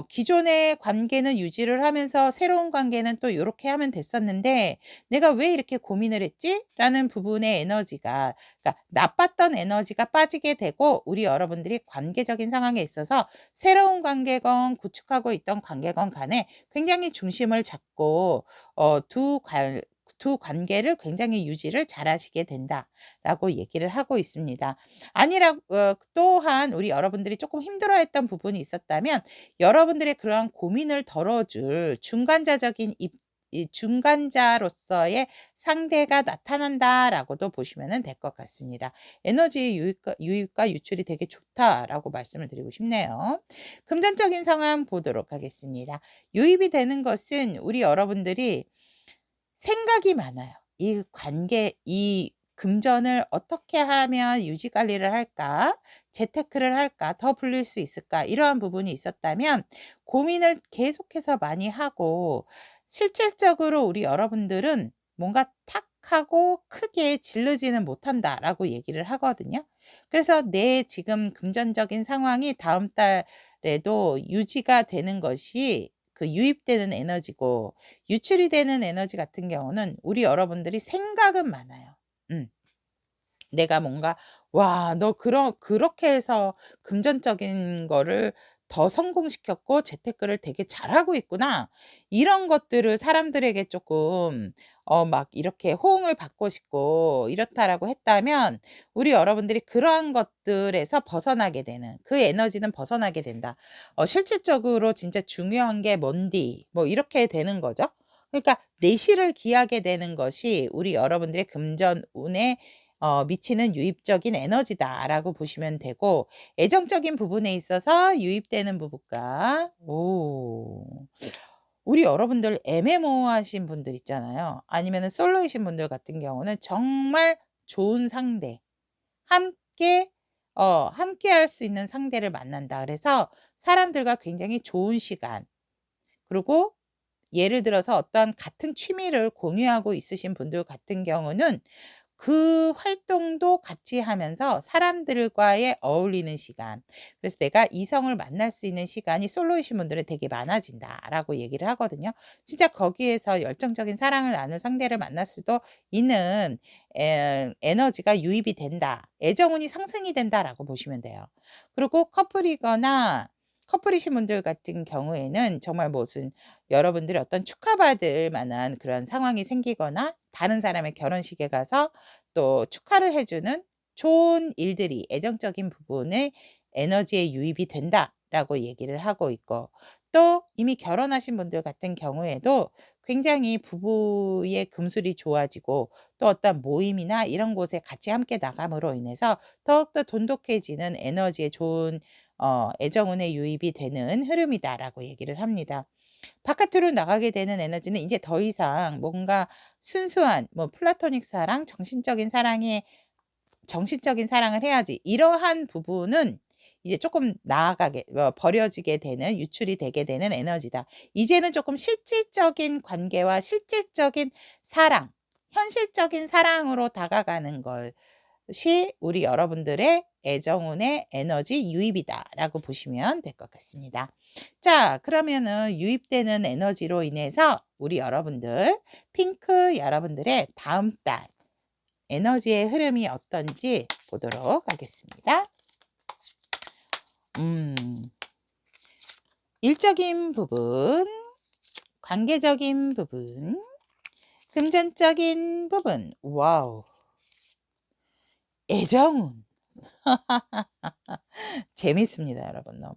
기존의 관계는 유지를 하면서 새로운 관계는 또 요렇게 하면 됐었는데 '내가 왜 이렇게 고민을 했지?' 라는 부분의 에너지가, 그러니까 나빴던 에너지가 빠지게 되고 우리 여러분들이 관계적인 상황에 있어서 새로운 관계건 구축하고 있던 관계건 간에 굉장히 중심을 잡고 두 관계를 굉장히 유지를 잘하시게 된다라고 얘기를 하고 있습니다. 또한 우리 여러분들이 조금 힘들어했던 부분이 있었다면 여러분들의 그러한 고민을 덜어줄 이 중간자로서의 상대가 나타난다라고도 보시면 될 것 같습니다. 에너지의 유입과 유출이 되게 좋다라고 말씀을 드리고 싶네요. 금전적인 상황 보도록 하겠습니다. 유입이 되는 것은 우리 여러분들이 생각이 많아요. 이 금전을 어떻게 하면 유지 관리를 할까? 재테크를 할까? 더 불릴 수 있을까? 이러한 부분이 있었다면 고민을 계속해서 많이 하고 실질적으로 우리 여러분들은 뭔가 탁 하고 크게 지르지는 못한다라고 얘기를 하거든요. 그래서 내 지금 금전적인 상황이 다음 달에도 유지가 되는 것이 그 유입되는 에너지고, 유출이 되는 에너지 같은 경우는 우리 여러분들이 생각은 많아요. 음. 내가 뭔가 '와 너 그렇게 해서 금전적인 거를 더 성공시켰고 재테크를 되게 잘하고 있구나.' 이런 것들을 사람들에게 조금 막 이렇게 호응을 받고 싶고 이렇다라고 했다면 우리 여러분들이 그러한 것들에서 벗어나게 되는, 그 에너지는 벗어나게 된다. 실질적으로 진짜 중요한 게 뭔디 뭐 이렇게 되는 거죠. 그러니까 내실을 기하게 되는 것이 우리 여러분들의 금전운에 미치는 유입적인 에너지다라고 보시면 되고, 애정적인 부분에 있어서 유입되는 부분과 우리 여러분들 애매모호하신 분들 있잖아요. 아니면은 솔로이신 분들 같은 경우는 정말 좋은 상대, 함께 함께할 수 있는 상대를 만난다. 그래서 사람들과 굉장히 좋은 시간, 그리고 예를 들어서 어떤 같은 취미를 공유하고 있으신 분들 같은 경우는 그 활동도 같이 하면서 사람들과의 어울리는 시간, 그래서 내가 이성을 만날 수 있는 시간이 솔로이신 분들은 되게 많아진다라고 얘기를 하거든요. 진짜 거기에서 열정적인 사랑을 나눌 상대를 만날 수도 있는 에너지가 유입이 된다. 애정운이 상승이 된다라고 보시면 돼요. 그리고 커플이신 분들 같은 경우에는 정말 무슨 여러분들이 어떤 축하받을 만한 그런 상황이 생기거나 다른 사람의 결혼식에 가서 또 축하를 해 주는 좋은 일들이 애정적인 부분에 에너지의 유입이 된다라고 얘기를 하고 있고, 또 이미 결혼하신 분들 같은 경우에도 굉장히 부부의 금술이 좋아지고 또 어떤 모임이나 이런 곳에 같이 함께 나감으로 인해서 더욱더 돈독해지는 에너지의 좋은 애정운의 유입이 되는 흐름이다라고 얘기를 합니다. 바깥으로 나가게 되는 에너지는 이제 더 이상 뭔가 순수한 뭐 플라토닉 사랑, 정신적인 사랑을 해야지, 이러한 부분은 이제 조금 나아가게 버려지게 되는, 유출이 되게 되는 에너지다. 이제는 조금 실질적인 관계와 실질적인 사랑, 현실적인 사랑으로 다가가는 것이 우리 여러분들의 애정운의 에너지 유입이다라고 보시면 될 것 같습니다. 자, 그러면은 유입되는 에너지로 인해서 우리 여러분들, 핑크 여러분들의 다음 달 에너지의 흐름이 어떤지 보도록 하겠습니다. 음. 일적인 부분, 관계적인 부분, 금전적인 부분. 와우. 애정운. 재밌습니다, 여러분 너무.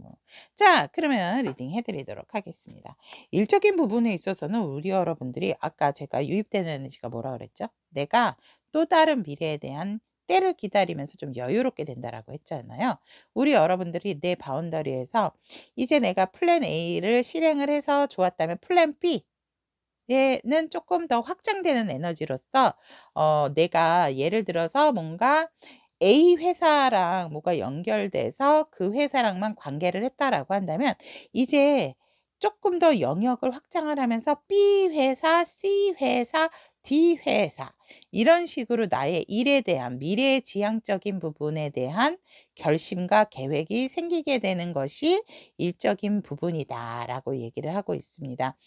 자, 그러면 리딩 해 드리도록 하겠습니다. 일적인 부분에 있어서는 우리 여러분들이 아까 제가 유입되는 에너지가 뭐라 그랬죠? 내가 또 다른 미래에 대한 때를 기다리면서 좀 여유롭게 된다라고 했잖아요. 우리 여러분들이 내 바운더리에서 이제 내가 플랜 A를 실행을 해서 좋았다면 플랜 B 얘는 조금 더 확장되는 에너지로서 내가 예를 들어서 뭔가 A 회사랑 뭐가 연결돼서 그 회사랑만 관계를 했다라고 한다면 이제 조금 더 영역을 확장을 하면서 B 회사, C 회사, 뒤회사 이런 식으로 나의 일에 대한 미래지향적인 부분에 대한 결심과 계획이 생기게 되는 것이 일적인 부분이다라고 얘기를 하고 있습니다.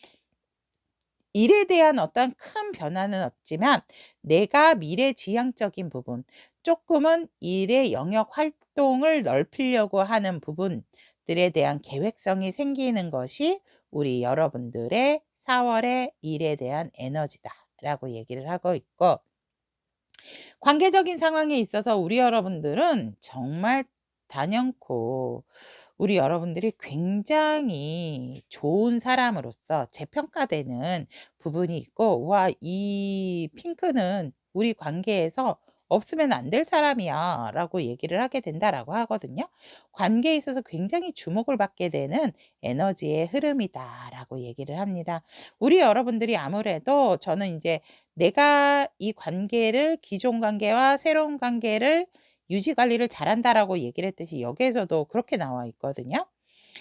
일에 대한 어떤 큰 변화는 없지만 내가 미래지향적인 부분, 조금은 일의 영역 활동을 넓히려고 하는 부분들에 대한 계획성이 생기는 것이 우리 여러분들의 4월의 일에 대한 에너지다라고 얘기를 하고 있고, 관계적인 상황에 있어서 우리 여러분들은 정말 단연코 우리 여러분들이 굉장히 좋은 사람으로서 재평가되는 부분이 있고, 와, 이 핑크는 우리 관계에서 없으면 안 될 사람이야 라고 얘기를 하게 된다라고 하거든요. 관계에 있어서 굉장히 주목을 받게 되는 에너지의 흐름이다 라고 얘기를 합니다. 우리 여러분들이 아무래도 저는 이제 내가 이 관계를, 기존 관계와 새로운 관계를 유지 관리를 잘한다라고 얘기를 했듯이 여기에서도 그렇게 나와 있거든요.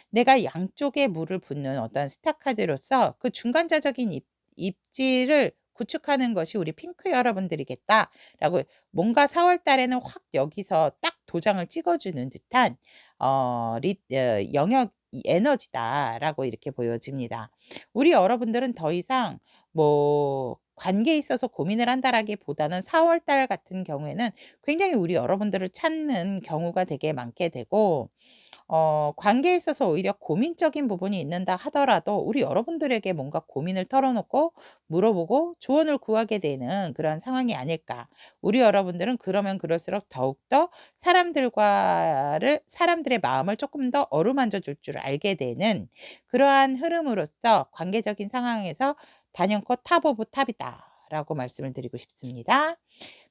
내가 양쪽에 물을 붓는 어떤 스타카드로서 그 중간자적인 입지를 구축하는 것이 우리 핑크 여러분들이겠다라고, 뭔가 4월 달에는 확 여기서 딱 도장을 찍어주는 듯한 영역 에너지다라고 이렇게 보여집니다. 우리 여러분들은 더 이상 뭐 관계에 있어서 고민을 한다라기보다는 4월 달 같은 경우에는 굉장히 우리 여러분들을 찾는 경우가 되게 많게 되고, 관계에 있어서 오히려 고민적인 부분이 있는다 하더라도 우리 여러분들에게 뭔가 고민을 털어놓고 물어보고 조언을 구하게 되는 그런 상황이 아닐까. 우리 여러분들은 그러면 그럴수록 더욱더 사람들의 마음을 조금 더 어루만져 줄 줄 알게 되는 그러한 흐름으로서 관계적인 상황에서 단연코 탑 오브 탑이다라고 말씀을 드리고 싶습니다.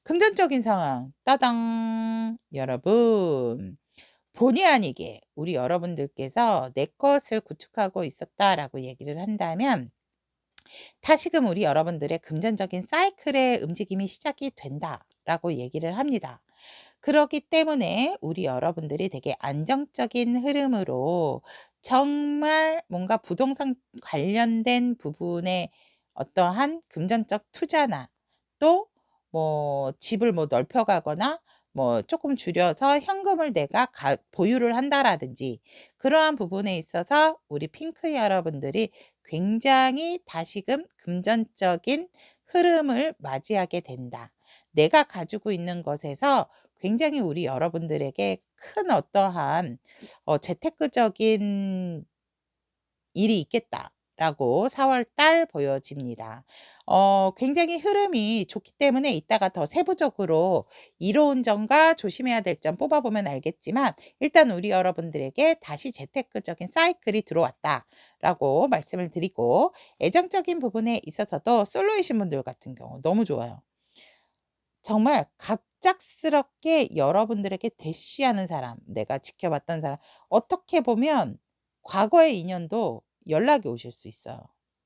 금전적인 상황, 따당! 여러분, 본의 아니게 우리 여러분들께서 내 것을 구축하고 있었다라고 얘기를 한다면, 다시금 우리 여러분들의 금전적인 사이클의 움직임이 시작이 된다라고 얘기를 합니다. 그렇기 때문에 우리 여러분들이 되게 안정적인 흐름으로 정말 뭔가 부동산 관련된 부분에 어떠한 금전적 투자나, 또 뭐 집을 뭐 넓혀 가거나 뭐 조금 줄여서 현금을 내가 보유를 한다라든지, 그러한 부분에 있어서 우리 핑크 여러분들이 굉장히 다시금 금전적인 흐름을 맞이하게 된다. 내가 가지고 있는 것에서 굉장히 우리 여러분들에게 큰 어떠한 재테크적인 일이 있겠다라고 4월 달 보여집니다. 굉장히 흐름이 좋기 때문에 이따가 더 세부적으로 이로운 점과 조심해야 될 점 뽑아보면 알겠지만, 일단 우리 여러분들에게 다시 재테크적인 사이클이 들어왔다라고 말씀을 드리고, 애정적인 부분에 있어서도 솔로이신 분들 같은 경우 너무 좋아요. 정말 갑작스럽게 여러분들에게 대쉬하는 사람, 내가 지켜봤던 사람, 어떻게 보면 과거의 인연도 연락이 오실 수 있어요.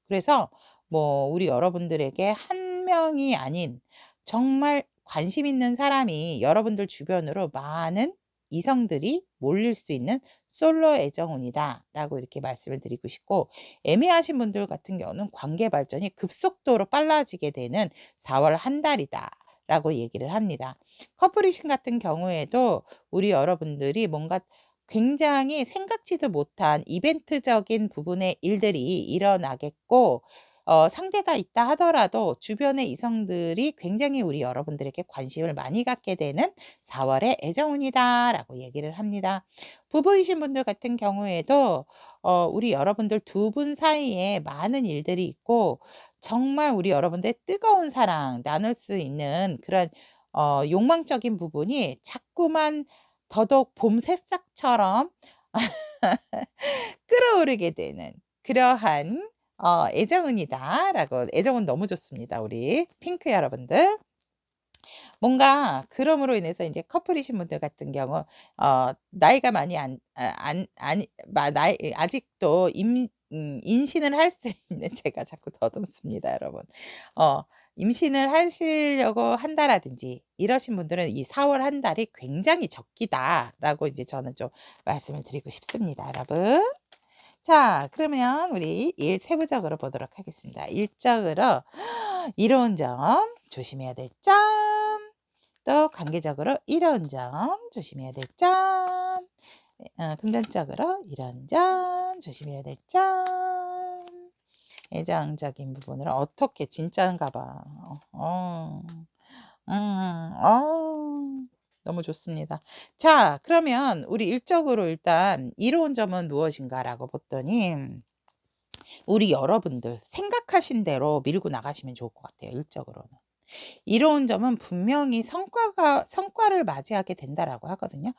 그래서 뭐 우리 여러분들에게 한 명이 아닌 정말 관심 있는 사람이 여러분들 주변으로 많은 이성들이 몰릴 수 있는 솔로 애정운이다라고 이렇게 말씀을 드리고 싶고, 애매하신 분들 같은 경우는 관계 발전이 급속도로 빨라지게 되는 4월 한 달이다 라고 얘기를 합니다. 커플이신 같은 경우에도 우리 여러분들이 뭔가 굉장히 생각지도 못한 이벤트적인 부분의 일들이 일어나겠고, 상대가 있다 하더라도 주변의 이성들이 굉장히 우리 여러분들에게 관심을 많이 갖게 되는 4월의 애정운이다라고 얘기를 합니다. 부부이신 분들 같은 경우에도 우리 여러분들 두 분 사이에 많은 일들이 있고, 정말 우리 여러분들의 뜨거운 사랑 나눌 수 있는 그런 욕망적인 부분이 자꾸만 더더욱 봄 새싹처럼 끌어오르게 되는 그러한 애정운이다라고. 애정운 너무 좋습니다, 우리 핑크 여러분들. 뭔가 그럼으로 인해서 이제 커플이신 분들 같은 경우 나이가 많이 아직도 임신을 할 수 있는 제가 자꾸 더듬습니다, 여러분. 임신을 하시려고 한다라든지 이러신 분들은 이 4월 한 달이 굉장히 적기다라고 이제 저는 좀 말씀을 드리고 싶습니다, 여러분. 자, 그러면 우리 일 세부적으로 보도록 하겠습니다. 일적으로 이로운 점, 조심해야 될 점, 또 관계적으로 이로운 점, 조심해야 될 점, 금전적으로 이런 점, 조심해야 될 점, 애정적인 부분으로 어떻게 진짜인가 봐. 너무 좋습니다. 자, 그러면 우리 일적으로 일단 이로운 점은 무엇인가라고 봤더니 우리 여러분들 생각하신 대로 밀고 나가시면 좋을 것 같아요, 일적으로는. 이로운 점은 분명히 성과를 맞이하게 된다라고 하거든요.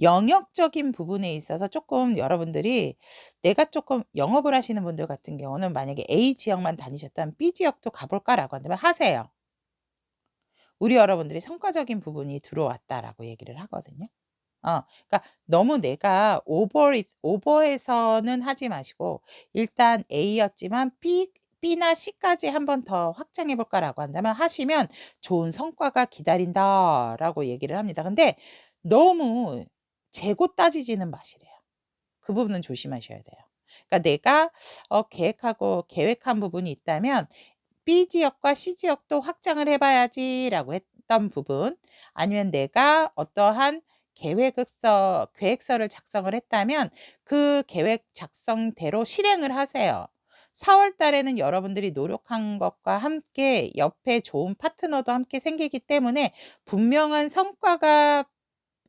영역적인 부분에 있어서 조금 여러분들이 내가 조금 영업을 하시는 분들 같은 경우는 만약에 A 지역만 다니셨다면 B 지역도 가볼까라고 한다면 하세요. 우리 여러분들이 성과적인 부분이 들어왔다라고 얘기를 하거든요. 그러니까 너무 내가 오버해서는 하지 마시고 일단 A였지만 B나 C까지 한번 더 확장해 볼까라고 한다면 하시면 좋은 성과가 기다린다라고 얘기를 합니다. 근데 너무 재고 따지지는 마시래요. 그 부분은 조심하셔야 돼요. 그러니까 내가 계획한 부분이 있다면 B 지역과 C 지역도 확장을 해 봐야지라고 했던 부분, 아니면 내가 어떠한 계획서를 작성을 했다면 그 계획 작성대로 실행을 하세요. 4월 달에는 여러분들이 노력한 것과 함께 옆에 좋은 파트너도 함께 생기기 때문에 분명한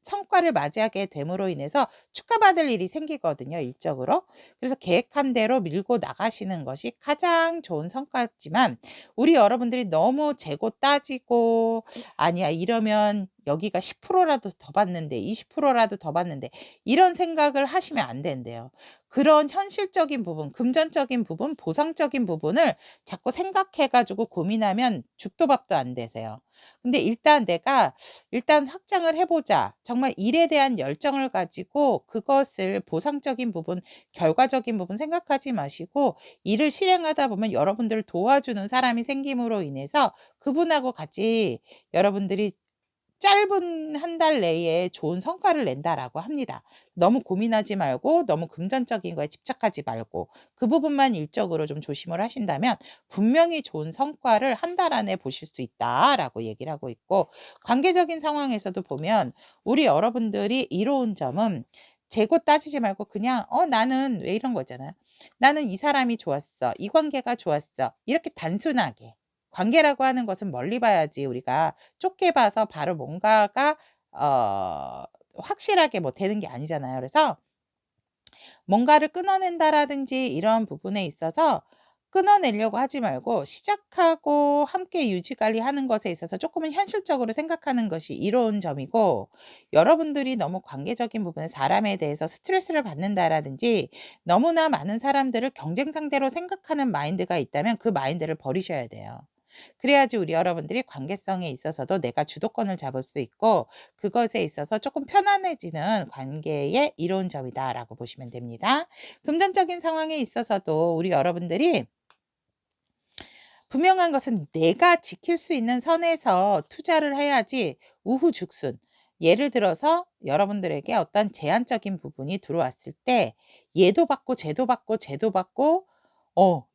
성과를 맞이하게 됨으로 인해서 축하받을 일이 생기거든요, 일적으로. 그래서 계획한 대로 밀고 나가시는 것이 가장 좋은 성과지만 우리 여러분들이 너무 재고 따지고 '아니야. 이러면 여기가 10%라도 더 받는데 20%라도 더 받는데.' 이런 생각을 하시면 안 된대요. 그런 현실적인 부분, 금전적인 부분, 보상적인 부분을 자꾸 생각해 가지고 고민하면 죽도 밥도 안 되세요. 근데 일단 확장을 해 보자. 정말 일에 대한 열정을 가지고 그것을 보상적인 부분, 결과적인 부분 생각하지 마시고 일을 실행하다 보면 여러분들을 도와주는 사람이 생김으로 인해서 그분하고 같이 여러분들이 짧은 한 달 내에 좋은 성과를 낸다라고 합니다. 너무 고민하지 말고 너무 금전적인 거에 집착하지 말고 그 부분만 일적으로 좀 조심을 하신다면 분명히 좋은 성과를 한 달 안에 보실 수 있다라고 얘기를 하고 있고, 관계적인 상황에서도 보면 우리 여러분들이 이로운 점은 재고 따지지 말고 그냥 나는 왜 이런 거잖아요. '나는 이 사람이 좋았어. 이 관계가 좋았어.' 이렇게 단순하게, 관계라고 하는 것은 멀리 봐야지 우리가 좁게 봐서 바로 뭔가가 어 확실하게 뭐 되는 게 아니잖아요. 그래서 뭔가를 끊어낸다라든지 이런 부분에 있어서 끊어내려고 하지 말고 시작하고 함께 유지 관리하는 것에 있어서 조금은 현실적으로 생각하는 것이 이로운 점이고, 여러분들이 너무 관계적인 부분에 사람에 대해서 스트레스를 받는다라든지 너무나 많은 사람들을 경쟁 상대로 생각하는 마인드가 있다면 그 마인드를 버리셔야 돼요. 그래야지 우리 여러분들이 관계성에 있어서도 내가 주도권을 잡을 수 있고 그것에 있어서 조금 편안해지는 관계의 이로운 점이다라고 보시면 됩니다. 금전적인 상황에 있어서도 우리 여러분들이 분명한 것은 내가 지킬 수 있는 선에서 투자를 해야지 우후죽순, 예를 들어서 여러분들에게 어떤 제한적인 부분이 들어왔을 때 얘도 받고 쟤도 받고 쟤도 받고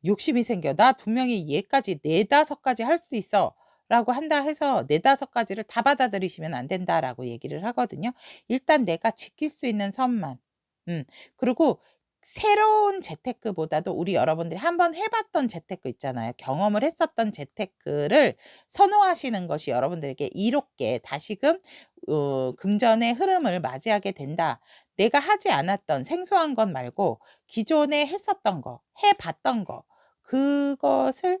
욕심이 생겨. '나 분명히 얘까지 4-5 가지 할 수 있어.'라고 한다 해서 4-5 가지를 다 받아들이시면 안 된다라고 얘기를 하거든요. 일단 내가 지킬 수 있는 선만. 음. 그리고 새로운 재테크보다도 우리 여러분들이 한번 해 봤던 재테크 있잖아요. 경험을 했었던 재테크를 선호하시는 것이 여러분들에게 이롭게 다시금 금전의 흐름을 맞이하게 된다. 내가 하지 않았던 생소한 것 말고 기존에 했었던 거, 해 봤던 거, 그것을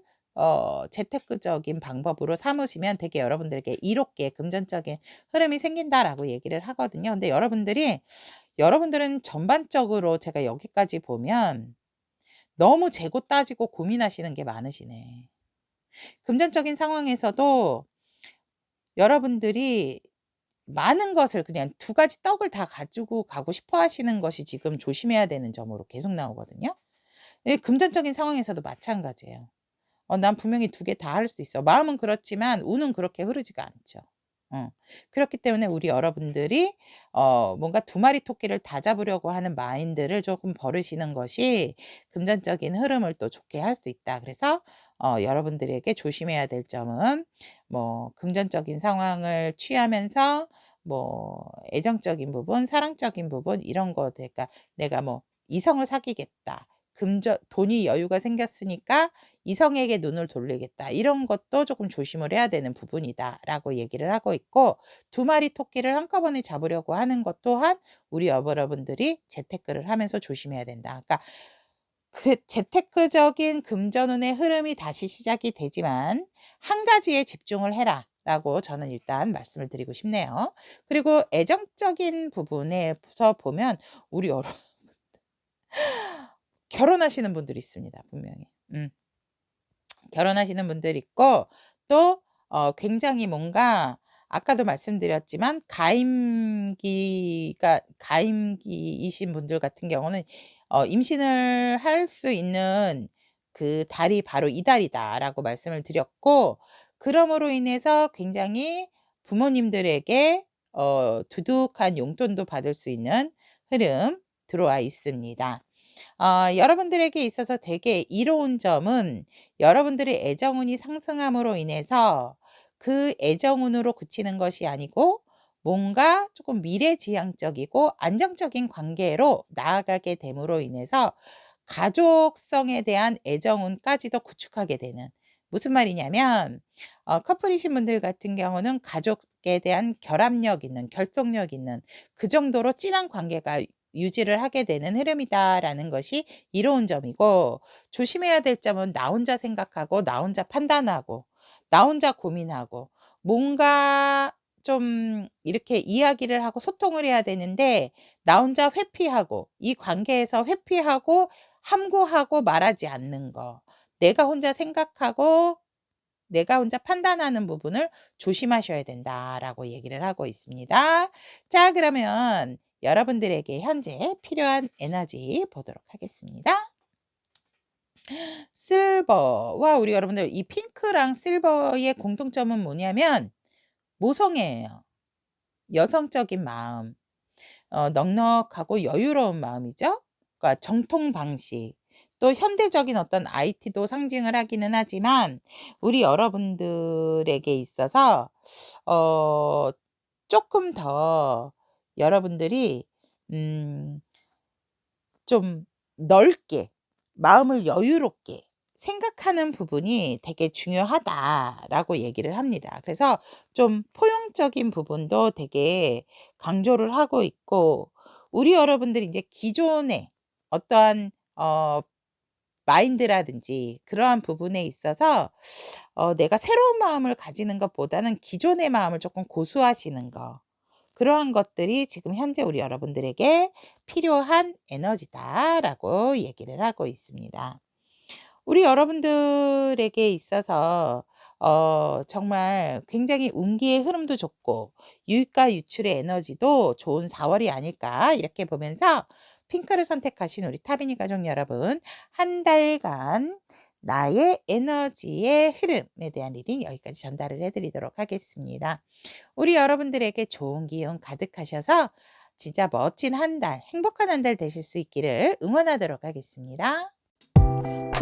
재테크적인 방법으로 삼으시면 되게 여러분들에게 이롭게 금전적인 흐름이 생긴다라고 얘기를 하거든요. 근데 여러분들은 전반적으로 제가 여기까지 보면 너무 재고 따지고 고민하시는 게 많으시네. 금전적인 상황에서도 여러분들이 많은 것을 그냥 두 가지 떡을 다 가지고 가고 싶어 하시는 것이 지금 조심해야 되는 점으로 계속 나오거든요. 예, 금전적인 상황에서도 마찬가지예요. 난 분명히 두 개 다 할 수 있어. 마음은 그렇지만 운은 그렇게 흐르지가 않죠. 어. 그렇기 때문에 우리 여러분들이 뭔가 두 마리 토끼를 다 잡으려고 하는 마인드를 조금 버리시는 것이 금전적인 흐름을 또 좋게 할 수 있다. 그래서 여러분들에게 조심해야 될 점은 뭐 금전적인 상황을 취하면서 뭐 애정적인 부분, 사랑적인 부분 이런 거 그러니까 내가 뭐 이성을 사귀겠다. 금전 돈이 여유가 생겼으니까 이성에게 눈을 돌리겠다. 이런 것도 조금 조심을 해야 되는 부분이다라고 얘기를 하고 있고 두 마리 토끼를 한꺼번에 잡으려고 하는 것 또한 우리 여러분들이 재테크를 하면서 조심해야 된다. 그러니까 그 재테크적인 금전운의 흐름이 다시 시작이 되지만 한 가지에 집중을 해라라고 저는 일단 말씀을 드리고 싶네요. 그리고 애정적인 부분에서 보면 우리 여러 결혼하시는 분들이 있습니다, 분명히. 결혼하시는 분들 있고 또 굉장히 뭔가 아까도 말씀드렸지만 가임기이신 분들 같은 경우는 임신을 할 수 있는 그 달이 바로 이 달이다라고 말씀을 드렸고 그럼으로 인해서 굉장히 부모님들에게 두둑한 용돈도 받을 수 있는 흐름 들어와 있습니다. 여러분들에게 있어서 되게 이로운 점은 여러분들의 애정운이 상승함으로 인해서 그 애정운으로 그치는 것이 아니고 뭔가 조금 미래지향적이고 안정적인 관계로 나아가게 됨으로 인해서 가족성에 대한 애정운까지도 구축하게 되는 무슨 말이냐면 커플이신 분들 같은 경우는 가족에 대한 결합력 있는 결속력 있는 그 정도로 진한 관계가 유지를 하게 되는 흐름이다라는 것이 이로운 점이고 조심해야 될 점은 나 혼자 생각하고 나 혼자 판단하고 나 혼자 고민하고 뭔가 좀 이렇게 이야기를 하고 소통을 해야 되는데 나 혼자 회피하고 이 관계에서 회피하고 함구하고 말하지 않는 거. 내가 혼자 생각하고 내가 혼자 판단하는 부분을 조심하셔야 된다라고 얘기를 하고 있습니다. 자, 그러면 여러분들에게 현재 필요한 에너지 보도록 하겠습니다. 실버와 우리 여러분들 이 핑크랑 실버의 공통점은 뭐냐면 모성애예요. 여성적인 마음, 넉넉하고 여유로운 마음이죠. 그러니까 정통 방식, 또 현대적인 어떤 IT도 상징을 하기는 하지만 우리 여러분들에게 있어서 어 조금 더 여러분들이 음 좀 넓게 마음을 여유롭게 생각하는 부분이 되게 중요하다라고 얘기를 합니다. 그래서 좀 포용적인 부분도 되게 강조를 하고 있고 우리 여러분들이 이제 기존의 어떠한 마인드라든지 그러한 부분에 있어서 내가 새로운 마음을 가지는 것보다는 기존의 마음을 조금 고수하시는 거. 그러한 것들이 지금 현재 우리 여러분들에게 필요한 에너지다라고 얘기를 하고 있습니다. 우리 여러분들에게 있어서 정말 굉장히 운기의 흐름도 좋고 유익과 유출의 에너지도 좋은 4월이 아닐까 이렇게 보면서 핑크를 선택하신 우리 타비니 가족 여러분 한 달간 나의 에너지의 흐름에 대한 리딩 여기까지 전달을 해드리도록 하겠습니다. 우리 여러분들에게 좋은 기운 가득하셔서 진짜 멋진 한 달, 행복한 한 달 되실 수 있기를 응원하도록 하겠습니다.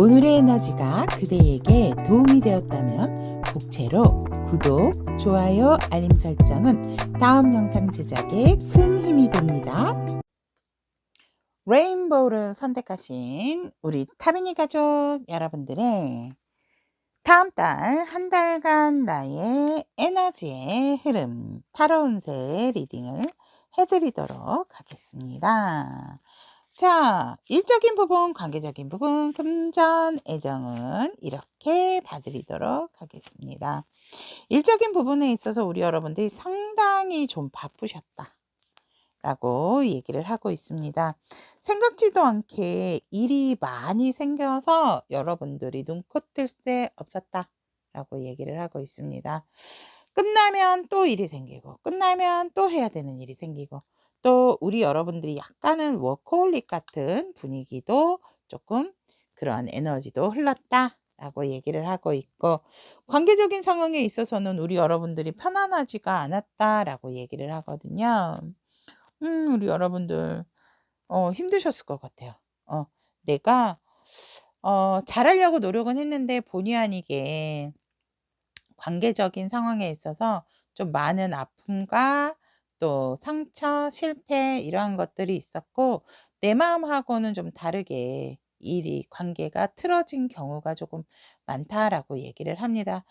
오늘의 에너지가 그대에게 도움이 되었다면 복채로 구독, 좋아요, 알림 설정은 다음 영상 제작에 큰 힘이 됩니다. 레인보우를 선택하신 우리 타비니 가족 여러분들의 다음 달 한 달간 나의 에너지의 흐름 타로 운세 리딩을 해드리도록 하겠습니다. 자, 일적인 부분, 관계적인 부분, 금전, 애정은 이렇게 봐드리도록 하겠습니다. 일적인 부분에 있어서 우리 여러분들이 상당히 좀 바쁘셨다. 라고 얘기를 하고 있습니다. 생각지도 않게 일이 많이 생겨서 여러분들이 눈코 뜰 새 없었다. 라고 얘기를 하고 있습니다. 끝나면 또 일이 생기고 끝나면 또 해야 되는 일이 생기고 또 우리 여러분들이 약간은 워커홀릭 같은 분위기도 조금 그러한 에너지도 흘렀다 라고 얘기를 하고 있고 관계적인 상황에 있어서는 우리 여러분들이 편안하지가 않았다 라고 얘기를 하거든요. 우리 여러분들 힘드셨을 것 같아요. 내가 잘하려고 노력은 했는데 본의 아니게 관계적인 상황에 있어서 좀 많은 아픔과 또 상처, 실패 이러한 것들이 있었고 내 마음하고는 좀 다르게 관계가 틀어진 경우가 조금 많다라고 얘기를 합니다.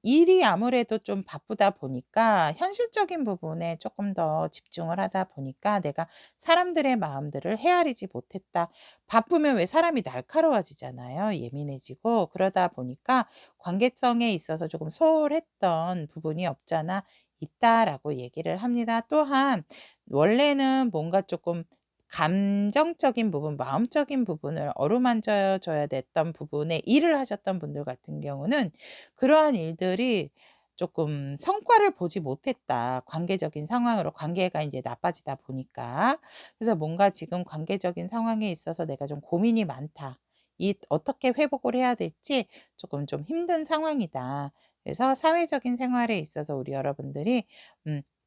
일이 아무래도 좀 바쁘다 보니까 현실적인 부분에 조금 더 집중을 하다 보니까 내가 사람들의 마음들을 헤아리지 못했다. 바쁘면 왜 사람이 날카로워지잖아요. 예민해지고 그러다 보니까 관계성에 있어서 조금 소홀했던 부분이 없잖아 있다라고 얘기를 합니다. 또한 원래는 뭔가 조금 감정적인 부분, 마음적인 부분을 어루만져 줘야 됐던 부분에 일을 하셨던 분들 같은 경우는 그러한 일들이 조금 성과를 보지 못했다. 관계적인 상황으로 관계가 이제 나빠지다 보니까. 그래서 뭔가 지금 관계적인 상황에 있어서 내가 좀 고민이 많다. 이 어떻게 회복을 해야 될지 조금 좀 힘든 상황이다. 그래서 사회적인 생활에 있어서 우리 여러분들이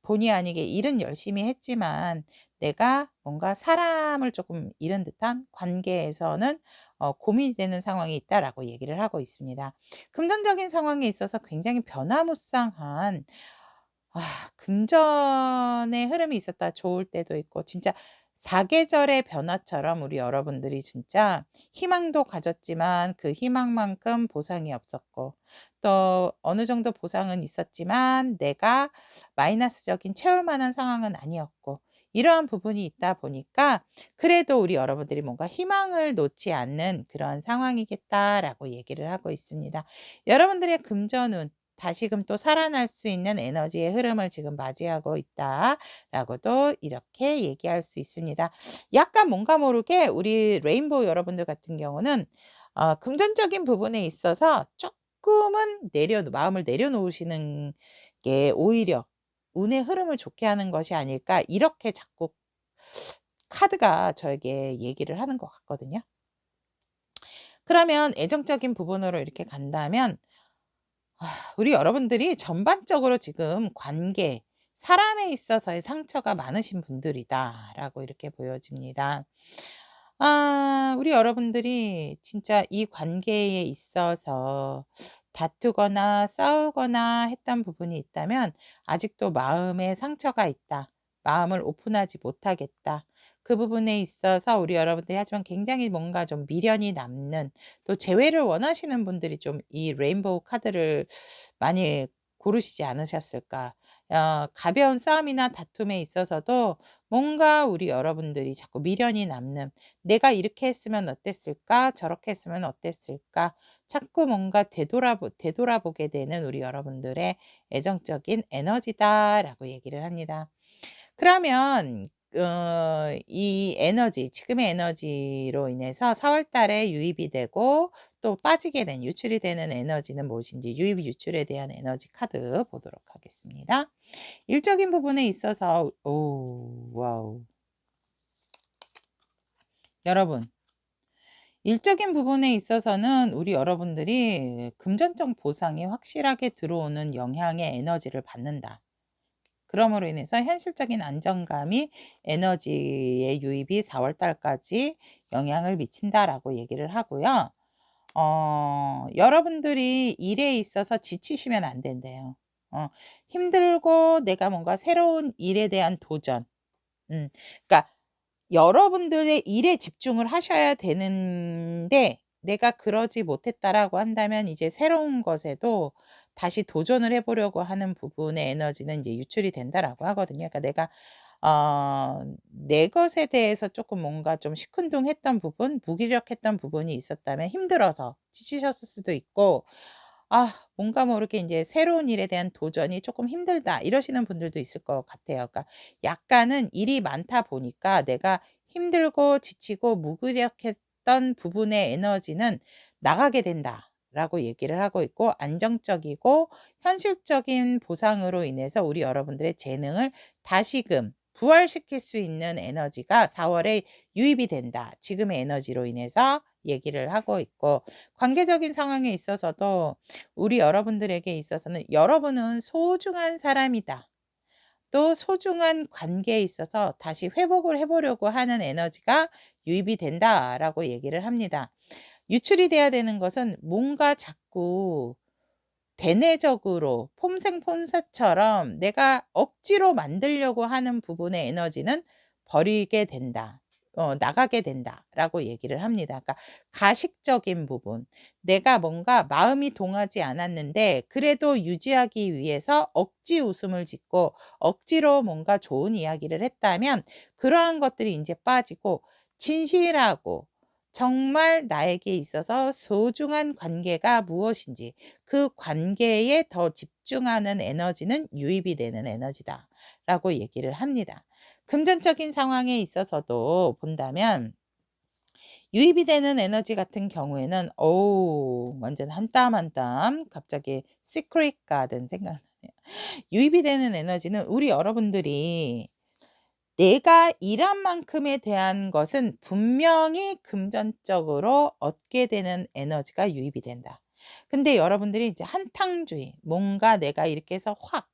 본의 아니게 일은 열심히 했지만 내가 뭔가 사람을 조금 잃은 듯한 관계에서는 고민이 되는 상황이 있다라고 얘기를 하고 있습니다. 금전적인 상황에 있어서 굉장히 변화무쌍한 금전의 흐름이 있었다 좋을 때도 있고 진짜 사계절의 변화처럼 우리 여러분들이 진짜 희망도 가졌지만 그 희망만큼 보상이 없었고 또 어느 정도 보상은 있었지만 내가 마이너스적인 채울 만한 상황은 아니었고 이러한 부분이 있다 보니까 그래도 우리 여러분들이 뭔가 희망을 놓지 않는 그런 상황이겠다라고 얘기를 하고 있습니다. 여러분들의 금전운 다시금 또 살아날 수 있는 에너지의 흐름을 지금 맞이하고 있다라고도 이렇게 얘기할 수 있습니다. 약간 뭔가 모르게 우리 레인보우 여러분들 같은 경우는 금전적인 부분에 있어서 쪼끔은 마음을 내려놓으시는 게 오히려 운의 흐름을 좋게 하는 것이 아닐까 이렇게 자꾸 카드가 저에게 얘기를 하는 것 같거든요. 그러면 애정적인 부분으로 이렇게 간다면 우리 여러분들이 전반적으로 지금 사람에 있어서의 상처가 많으신 분들이다라고 이렇게 보여집니다. 우리 여러분들이 진짜 이 관계에 있어서 다투거나 싸우거나 했던 부분이 있다면 아직도 마음에 상처가 있다. 마음을 오픈하지 못하겠다. 그 부분에 있어서 우리 여러분들이 하지만 굉장히 뭔가 좀 미련이 남는 또 재회를 원하시는 분들이 좀 이 레인보우 카드를 많이 고르시지 않으셨을까. 가벼운 싸움이나 다툼에 있어서도 뭔가 우리 여러분들이 자꾸 미련이 남는 '내가 이렇게 했으면 어땠을까? 저렇게 했으면 어땠을까?' 자꾸 뭔가 되돌아보게 되는 우리 여러분들의 애정적인 에너지다라고 얘기를 합니다. 그러면 이 에너지 지금의 에너지로 인해서 4월 달에 유입이 되고 또 빠지게 된 유출이 되는 에너지는 무엇인지 유입 유출에 대한 에너지 카드 보도록 하겠습니다. 일적인 부분에 있어서 와우. 여러분 일적인 부분에 있어서는 우리 여러분들이 금전적 보상이 확실하게 들어오는 영향의 에너지를 받는다. 그럼으로 인해서 현실적인 안정감이 에너지의 유입이 4월 달까지 영향을 미친다라고 얘기를 하고요. 여러분들이 일에 있어서 지치시면 안 된대요. 힘들고 내가 뭔가 새로운 일에 대한 도전. 그러니까 여러분들의 일에 집중을 하셔야 되는데 내가 그러지 못했다라고 한다면 이제 새로운 것에도 다시 도전을 해 보려고 하는 부분의 에너지는 이제 유출이 된다라고 하거든요. 그러니까 내가 내 것에 대해서 쪼끔 뭔가 좀 시큰둥했던 부분, 무기력했던 부분이 있었다면 힘들어서 지치셨을 수도 있고 뭔가 모르게 인제 '새로운 일에 대한 도전이 쪼끔 힘들다.' 이러시는 분들도 있을 것 같아요. 그러니까 약간은 일이 많다 보니까 내가 힘들고 지치고 무기력했던 부분의 에너지는 나가게 된다라고 얘기를 하고 있고 안정적이고 현실적인 보상으로 인해서 우리 여러분들의 재능을 다시금 부활시킬 수 있는 에너지가 4 월에 유입이 된다. 지금의 에너지로 인해서 얘기를 하고 있고 관계적인 상황에 있어서도 우리 여러분들에게 있어서는 '여러분은 소중한 사람이다. 또 소중한 관계에 있어서 다시 회복을 해 보려고 하는 에너지가 유입이 된다라고 얘기를 합니다. 유출이 돼야 되는 것은 뭔가 자꾸 대내적으로 폼생폼사처럼 내가 억지로 만들려고 하는 부분의 에너지는 버리게 된다. 나가게 된다라고 얘기를 합니다. 그러니까 가식적인 부분. 내가 뭔가 마음이 동하지 않았는데 그래도 유지하기 위해서 억지 웃음을 짓고 억지로 뭔가 좋은 이야기를 했다면 그러한 것들이 인제 빠지고 진실하고 정말 나에게 있어서 소중한 관계가 무엇인지 그 관계에 더 집중하는 에너지는 유입이 되는 에너지다라고 얘기를 합니다. 금전적인 상황에 있어서도 본다면 유입이 되는 에너지 같은 경우에는 어우 완전 한 땀 한 땀 갑자기 시크릿 가든 생각나네요. 유입이 되는 에너지는 우리 여러분들이 내가 일한 만큼에 대한 것은 분명히 금전적으로 얻게 되는 에너지가 유입이 된다. 근데 여러분들이 이제 한탕주의, 뭔가 내가 이렇게 해서 확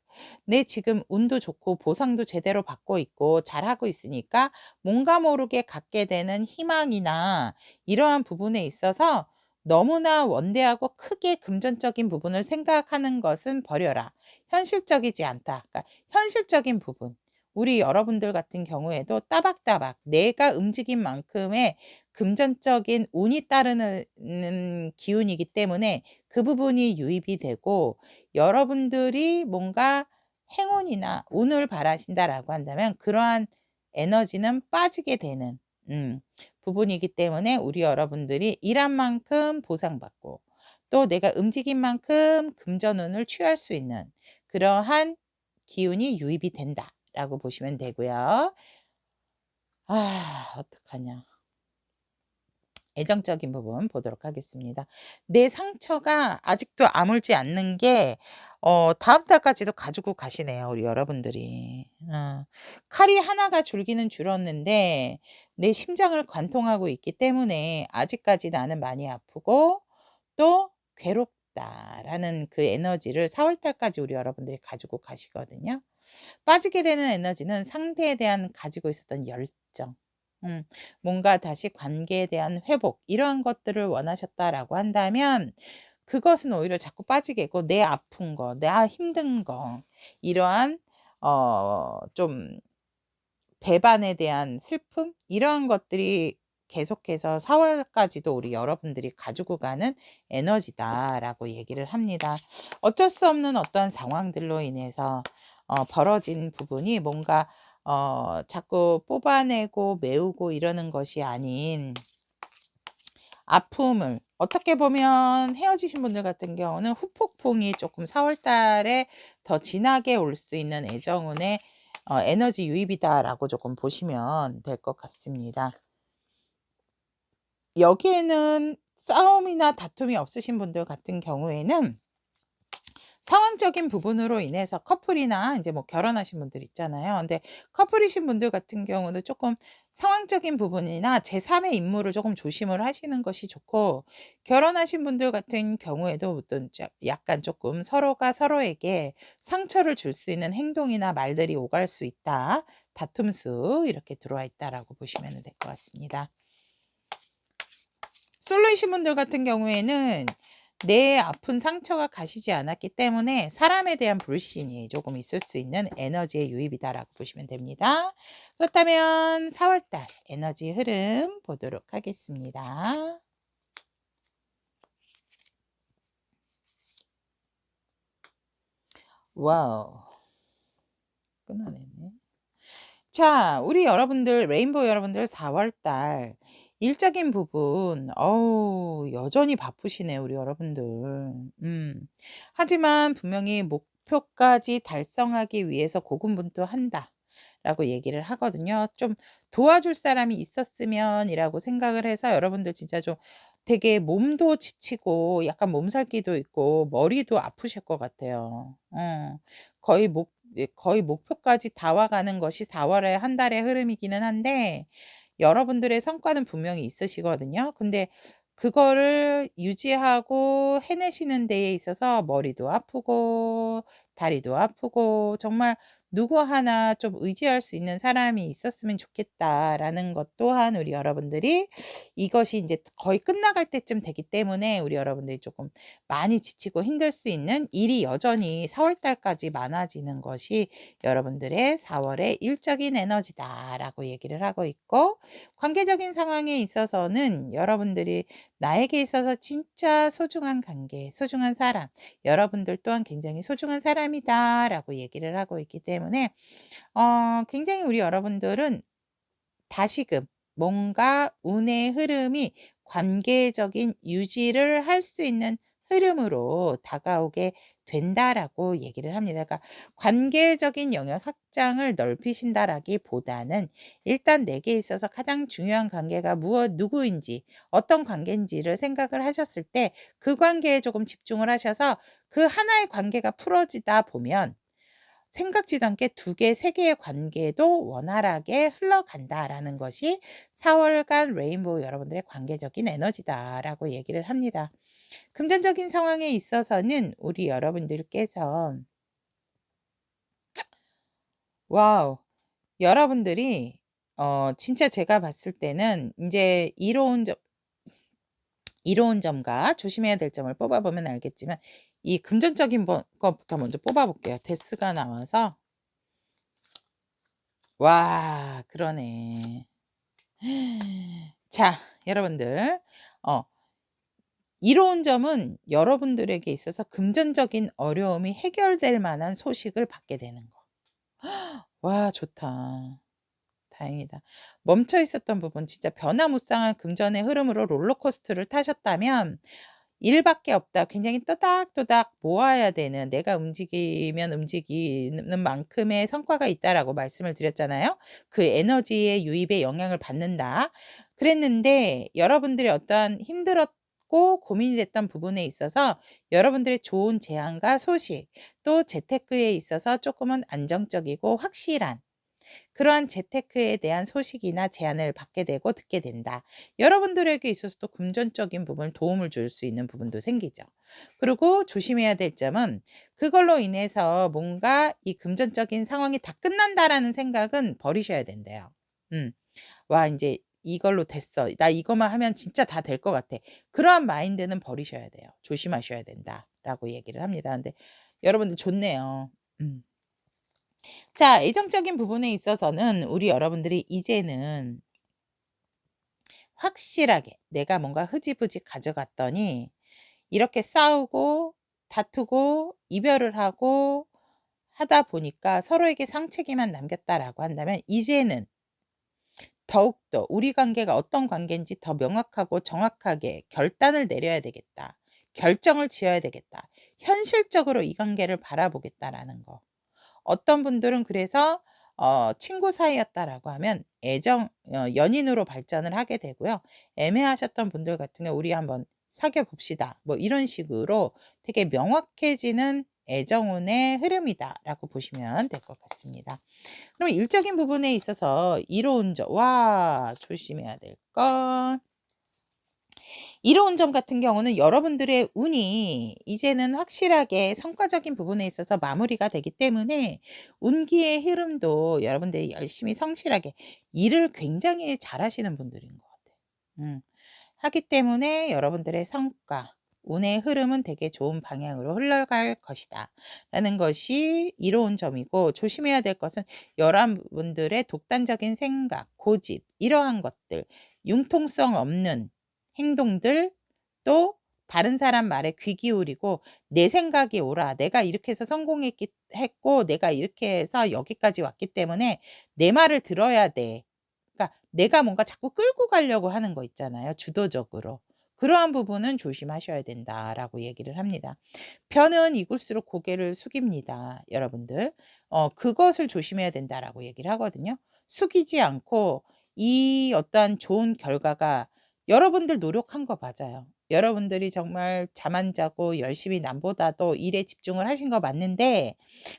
내 지금 운도 좋고 보상도 제대로 받고 있고 잘하고 있으니까 뭔가 모르게 갖게 되는 희망이나 이러한 부분에 있어서 너무나 원대하고 크게 금전적인 부분을 생각하는 것은 버려라. 현실적이지 않다. 그러니까 현실적인 부분. 우리 여러분들 같은 경우에도 따박따박 내가 움직인 만큼의 금전적인 운이 따르는 기운이기 때문에 그 부분이 유입이 되고 여러분들이 뭔가 행운이나 운을 바라신다라고 한다면 그러한 에너지는 빠지게 되는 부분이기 때문에 우리 여러분들이 일한 만큼 보상받고 또 내가 움직인 만큼 금전운을 취할 수 있는 그러한 기운이 유입이 된다라고 보시면 되고요. 아 어떡하냐. 애정적인 부분 보도록 하겠습니다. 내 상처가 아직도 아물지 않는 게 다음 달까지도 가지고 가시네요, 우리 여러분들이. 칼이 하나가 줄기는 줄었는데 내 심장을 관통하고 있기 때문에 아직까지 나는 많이 아프고 또 괴롭다라는 그 에너지를 4월 달까지 우리 여러분들이 가지고 가시거든요. 빠지게 되는 에너지는 상대에 대한 가지고 있었던 열정, 음 뭔가 다시 관계에 대한 회복 이러한 것들을 원하셨다라고 한다면 그것은 오히려 자꾸 빠지게 되고 내 아픈 거, 나 힘든 거 이러한 좀 배반에 대한 슬픔 이러한 것들이 계속해서 4 월까지도 우리 여러분들이 가지고 가는 에너지다라고 얘기를 합니다. 어쩔 수 없는 어떤 상황들로 인해서 벌어진 부분이 뭔가 자꾸 뽑아내고 메우고 이러는 것이 아닌 아픔을 어떻게 보면 헤어지신 분들 같은 경우는 후폭풍이 조금 4월 달에 더 진하게 올 수 있는 애정운의 에너지 유입이다라고 조금 보시면 될 것 같습니다. 여기에는 싸움이나 다툼이 없으신 분들 같은 경우에는 상황적인 부분으로 인해서 커플이나 인제 뭐 결혼하신 분들 있잖아요. 근데 커플이신 분들 같은 경우는 쪼끔 상황적인 부분이나 제3의 인물을 쪼금 조심을 하시는 것이 좋고 결혼하신 분들 같은 경우에도 어떤 약간 쪼끔 서로가 서로에게 상처를 줄 수 있는 행동이나 말들이 오갈 수 있다. 다툼수 이렇게 들어와 있다라고 보시면은 될 것 같습니다. 솔로이신 분들 같은 경우에는 내 아픈 상처가 가시지 않았기 때문에 사람에 대한 불신이 조금 있을 수 있는 에너지의 유입이다라고 보시면 됩니다. 그렇다면 4 월달 에너지 흐름 보도록 하겠습니다. 와우. 끊어내네. 자, 우리 여러분들 레인보우 여러분들 4 월달 일적인 부분 어우 여전히 바쁘시네요, 우리 여러분들. 하지만 분명히 목표까지 달성하기 위해서 고군분투한다라고 얘기를 하거든요. 좀 도와줄 사람이 있었으면이라고 생각을 해서 여러분들 진짜 좀 되게 몸도 지치고 약간 몸살기도 있고 머리도 아프실 것 같아요. 거의 거의 목표까지 다 와 가는 것이 4 월의 한 달의 흐름이기는 한데 여러분들의 성과는 분명히 있으시거든요. 근데 그거를 유지하고 해내시는 데에 있어서 머리도 아프고 다리도 아프고 정말 누구 하나 좀 의지할 수 있는 사람이 있었으면 좋겠다라는 것 또한 우리 여러분들이 이것이 이제 거의 끝나갈 때쯤 되기 때문에 우리 여러분들이 조금 많이 지치고 힘들 수 있는 일이 여전히 4월 달까지 많아지는 것이 여러분들의 4월의 일적인 에너지다라고 얘기를 하고 있고, 관계적인 상황에 있어서는 여러분들이 나에게 있어서 진짜 소중한 관계, 소중한 사람, 여러분들 또한 굉장히 소중한 사람이다라고 얘기를 하고 있기 때문에 굉장히 우리 여러분들은 다시금 뭔가 운의 흐름이 관계적인 유지를 할 수 있는 흐름으로 다가오게 된다라고 얘기를 합니다. 그러니까 관계적인 영역 확장을 넓히신다라기보다는 일단 내게 있어서 가장 중요한 관계가 누구인지, 어떤 관계인지를 생각을 하셨을 때 그 관계에 조금 집중을 하셔서 그 하나의 관계가 풀어지다 보면 생각지도 않게 2개, 3개의 관계도 원활하게 흘러간다라는 것이 4월간 레인보우 여러분들의 관계적인 에너지다라고 얘기를 합니다. 금전적인 상황에 있어서는 우리 여러분들께서 와우, 여러분들이 진짜 제가 봤을 때는 이제 이로운 점과 조심해야 될 점을 뽑아보면 알겠지만 이 금전적인 것부터 먼저 뽑아볼게요. 데스가 나와서 와, 그러네. 자, 여러분들 이로운 점은 여러분들에게 있어서 금전적인 어려움이 해결될 만한 소식을 받게 되는 거. 와, 좋다. 다행이다. 멈춰 있었던 부분, 진짜 변화무쌍한 금전의 흐름으로 롤러코스터를 타셨다면 일밖에 없다. 굉장히 또닥또닥 모아야 되는, 내가 움직이면 움직이는 만큼의 성과가 있다라고 말씀을 드렸잖아요. 그 에너지의 유입에 영향을 받는다. 그랬는데 여러분들이 어떠한 힘들었고 고민이 됐던 부분에 있어서 여러분들의 좋은 제안과 소식, 또 재테크에 있어서 조금은 안정적이고 확실한 그러한 재테크에 대한 소식이나 제안을 받게 되고 듣게 된다. 여러분들에게 있어서도 금전적인 부분을 도움을 줄 수 있는 부분도 생기죠. 그리고 조심해야 될 점은 그걸로 인해서 뭔가 이 금전적인 상황이 다 끝난다라는 생각은 버리셔야 된대요. 와, 이제 이걸로 됐어. 나 이거만 하면 진짜 다 될 것 같아. 그러한 마인드는 버리셔야 돼요. 조심하셔야 된다라고 얘기를 합니다. 근데 여러분들 좋네요. 자, 애정적인 부분에 있어서는 우리 여러분들이 이제는 확실하게 내가 뭔가 흐지부지 가져갔더니 이렇게 싸우고 다투고 이별을 하고 하다 보니까 서로에게 상처기만 남겼다라고 한다면 이제는 더욱더 우리 관계가 어떤 관계인지 더 명확하고 정확하게 결단을 내려야 되겠다. 결정을 지어야 되겠다. 현실적으로 이 관계를 바라보겠다라는 거. 어떤 분들은 그래서 친구 사이였다라고 하면 연인으로 발전을 하게 되고요. 애매하셨던 분들 같은 경우 우리 한번 사귀어 봅시다. 뭐 이런 식으로 되게 명확해지는 애정운의 흐름이다라고 보시면 될 것 같습니다. 그럼 일적인 부분에 있어서 이로운 점, 와, 조심해야 될 건. 이로운 점 같은 경우는 여러분들의 운이 이제는 확실하게 성과적인 부분에 있어서 마무리가 되기 때문에 운기의 흐름도 여러분들이 열심히 성실하게 일을 굉장히 잘하시는 분들인 것 같아요. 하기 때문에 여러분들의 성과, 운의 흐름은 되게 좋은 방향으로 흘러갈 것이다 라는 것이 이로운 점이고, 조심해야 될 것은 여러분들의 독단적인 생각, 고집, 이러한 것들, 융통성 없는 행동들, 또 다른 사람 말에 귀 기울이고 내 생각이 옳아, 내가 이렇게 해서 했고 내가 이렇게 해서 여기까지 왔기 때문에 내 말을 들어야 돼. 그러니까 내가 뭔가 자꾸 끌고 가려고 하는 거 있잖아요, 주도적으로. 그러한 부분은 조심하셔야 된다라고 얘기를 합니다. 편은 익을수록 고개를 숙입니다, 여러분들. 그것을 조심해야 된다라고 얘기를 하거든요. 숙이지 않고 이 어떠한 좋은 결과가, 여러분들 노력한 거 맞아요. 여러분들이 정말 잠 안 자고 열심히 남보다도 일에 집중을 하신 거 맞는데,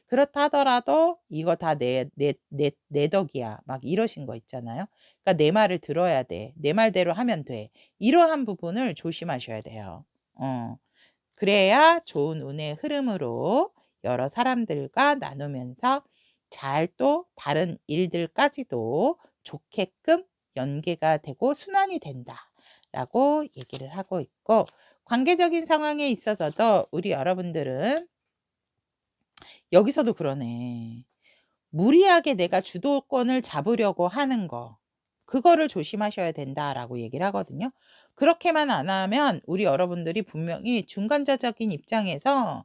그렇다 하더라도 이거 다 내 덕이야, 막 이러신 거 있잖아요. 그러니까 내 말을 들어야 돼. 내 말대로 하면 돼. 이러한 부분을 조심하셔야 돼요. 그래야 좋은 운의 흐름으로 여러 사람들과 나누면서 잘 또 다른 일들까지도 좋게끔 연계가 되고 순환이 된다라고 얘기를 하고 있고, 관계적인 상황에 있어서도 우리 여러분들은 여기서도 그러네. 무리하게 내가 주도권을 잡으려고 하는 거, 그거를 조심하셔야 된다라고 얘기를 하거든요. 그렇게만 안 하면 우리 여러분들이 분명히 중간자적인 입장에서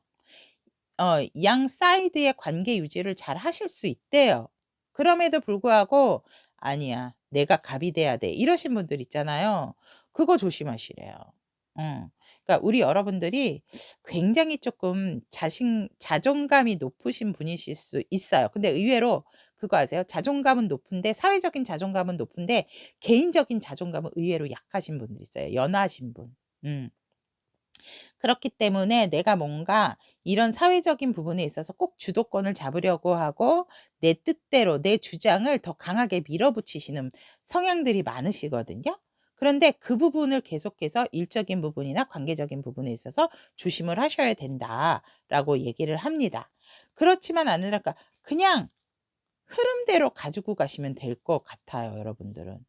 양 사이드의 관계 유지를 잘 하실 수 있대요. 그럼에도 불구하고 "아니야. 내가 갑이 돼야 돼." 이러신 분들 있잖아요. 그거 조심하시래요. 그러니까 우리 여러분들이 굉장히 조금 자존감이 높으신 분이실 수 있어요. 근데 의외로 그거 아세요? 자존감은 높은데, 사회적인 자존감은 높은데 개인적인 자존감은 의외로 약하신 분들이 있어요, 연하신 분. 음. 그렇기 때문에 내가 뭔가 이런 사회적인 부분에 있어서 꼭 주도권을 잡으려고 하고 내 뜻대로 내 주장을 더 강하게 밀어붙이시는 성향들이 많으시거든요. 그런데 그 부분을 계속해서 일적인 부분이나 관계적인 부분에 있어서 조심을 하셔야 된다라고 얘기를 합니다. 그렇지만 않으니까 그냥 흐름대로 가지고 가시면 될 것 같아요, 여러분들은.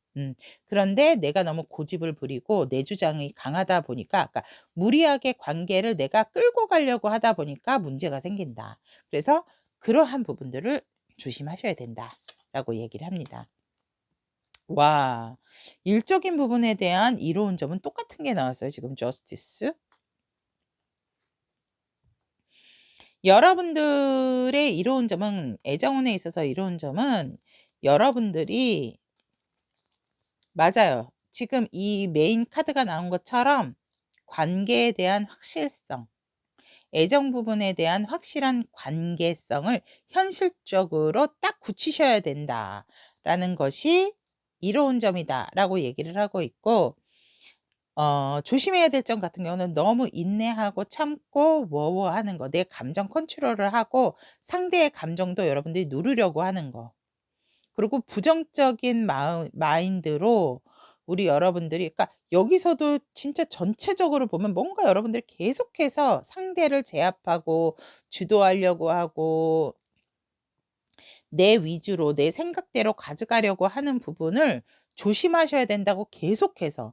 그런데 내가 너무 고집을 부리고 내 주장이 강하다 보니까, 그러니까 무리하게 관계를 내가 끌고 가려고 하다 보니까 문제가 생긴다. 그래서 그러한 부분들을 조심하셔야 된다라고 얘기를 합니다. 와. 일적인 부분에 대한 이로운 점은 똑같은 게 나왔어요, 지금 저스티스. 여러분들의 이로운 점은, 애정운에 있어서 이로운 점은 여러분들이, 맞아요. 지금 이 메인 카드가 나온 것처럼 관계에 대한 확실성, 애정 부분에 대한 확실한 관계성을 현실적으로 딱 굳히셔야 된다라는 것이 이로운 점이다라고 얘기를 하고 있고, 조심해야 될 점 같은 경우는 너무 인내하고 참고 워워하는 거, 내 감정 컨트롤을 하고 상대의 감정도 여러분들이 누르려고 하는 거. 그리고 부정적인 마인드로 우리 여러분들이, 그러니까 여기서도 진짜 전체적으로 보면 뭔가 여러분들이 계속해서 상대를 제압하고 주도하려고 하고 내 위주로 내 생각대로 가져가려고 하는 부분을 조심하셔야 된다고 계속해서,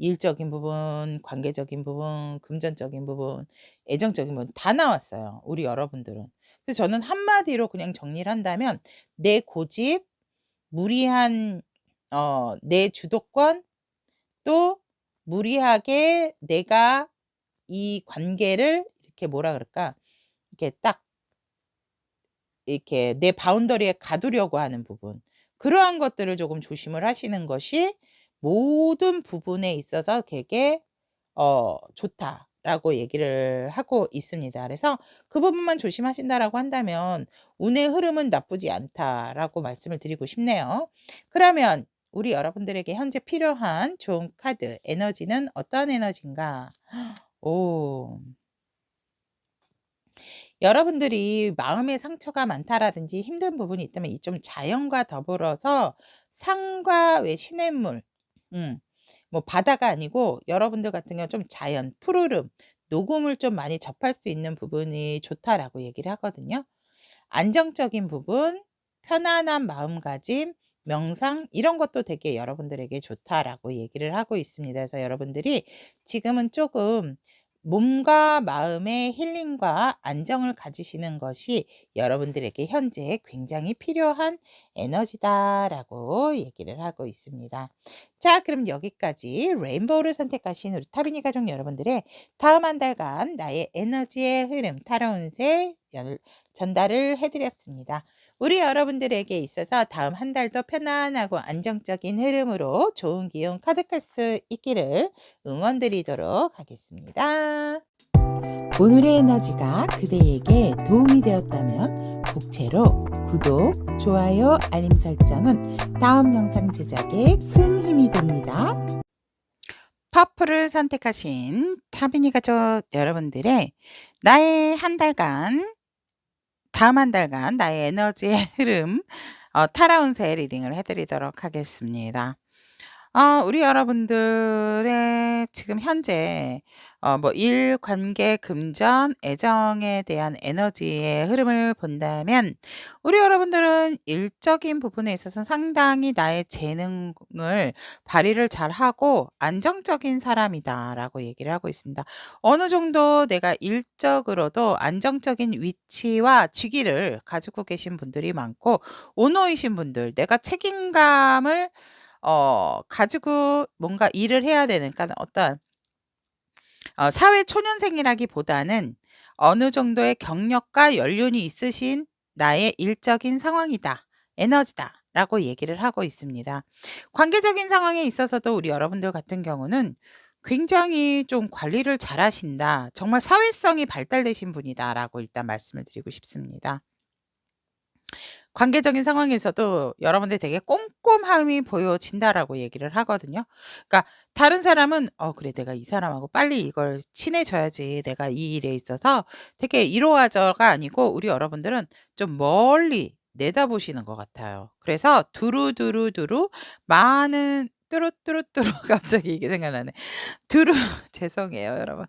일적인 부분, 관계적인 부분, 금전적인 부분, 애정적인 부분 다 나왔어요, 우리 여러분들은. 그래서 저는 한마디로 그냥 정리를 한다면 내 고집, 무리한 내 주도권, 또 무리하게 내가 이 관계를 이렇게 뭐라 그럴까? 이렇게 딱 이렇게 내 바운더리에 가두려고 하는 부분. 그러한 것들을 조금 조심을 하시는 것이 모든 부분에 있어서 되게 좋다라고 얘기를 하고 있습니다. 그래서 그 부분만 조심하신다라고 한다면 운의 흐름은 나쁘지 않다라고 말씀을 드리고 싶네요. 그러면 우리 여러분들에게 현재 필요한 좋은 카드 에너지는 어떤 에너지인가? 오. 여러분들이 마음의 상처가 많다라든지 힘든 부분이 있다면 이 좀 자연과 더불어서 산과 왜 시냇물, 음 뭐 바다가 아니고 여러분들 같은 경우는 좀 자연, 푸르름, 녹음을 좀 많이 접할 수 있는 부분이 좋다라고 얘기를 하거든요. 안정적인 부분, 편안한 마음가짐, 명상 이런 것도 되게 여러분들에게 좋다라고 얘기를 하고 있습니다. 그래서 여러분들이 지금은 조금 몸과 마음의 힐링과 안정을 가지시는 것이 여러분들에게 현재 굉장히 필요한 에너지다라고 얘기를 하고 있습니다. 자, 그럼 여기까지 레인보우를 선택하신 우리 타비니 가족 여러분들의 다음 한 달간 나의 에너지의 흐름, 타로 운세 전달을 해드렸습니다. 우리 여러분들에게 있어서 다음 한 달도 편안하고 안정적인 흐름으로 좋은 기운 가득할 수 있기를 응원드리도록 하겠습니다. 오늘의 에너지가 그대에게 도움이 되었다면 복채로 구독, 좋아요, 알림 설정은 다음 영상 제작에 큰 힘이 됩니다. 퍼플을 선택하신 타비니 가족 여러분들의 나의 한 달간, 다음 한 달간 나의 에너지의 흐름 타로 운세 리딩을 해드리도록 하겠습니다. 우리 여러분들의 지금 현재 뭐 일, 관계, 금전, 애정에 대한 에너지의 흐름을 본다면 우리 여러분들은 일적인 부분에 있어서 상당히 나의 재능을 발휘를 잘하고 안정적인 사람이다라고 얘기를 하고 있습니다. 어느 정도 내가 일적으로도 안정적인 위치와 직위를 가지고 계신 분들이 많고 오너이신 분들, 내가 책임감을 가지고 뭔가 일을 해야 되는, 그러니까 어떤 사회 초년생이라기보다는 어느 정도의 경력과 연륜이 있으신 나의 일적인 상황이다, 에너지다라고 얘기를 하고 있습니다. 관계적인 상황에 있어서도 우리 여러분들 같은 경우는 굉장히 좀 관리를 잘하신다, 정말 사회성이 발달되신 분이다라고 일단 말씀을 드리고 싶습니다. 관계적인 상황에서도 여러분들이 되게 꼼꼼함이 보여진다라고 얘기를 하거든요. 그러니까 다른 사람은 '그래 내가 이 사람하고 빨리 이걸 친해져야지. 내가 이 일에 있어서 되게 이루어져'가 아니고 우리 여러분들은 좀 멀리 내다보시는 것 같아요. 그래서 두루두루두루 많은 뚜루뚜루뚜루 갑자기 이게 생각나네. 두루 죄송해요 여러분.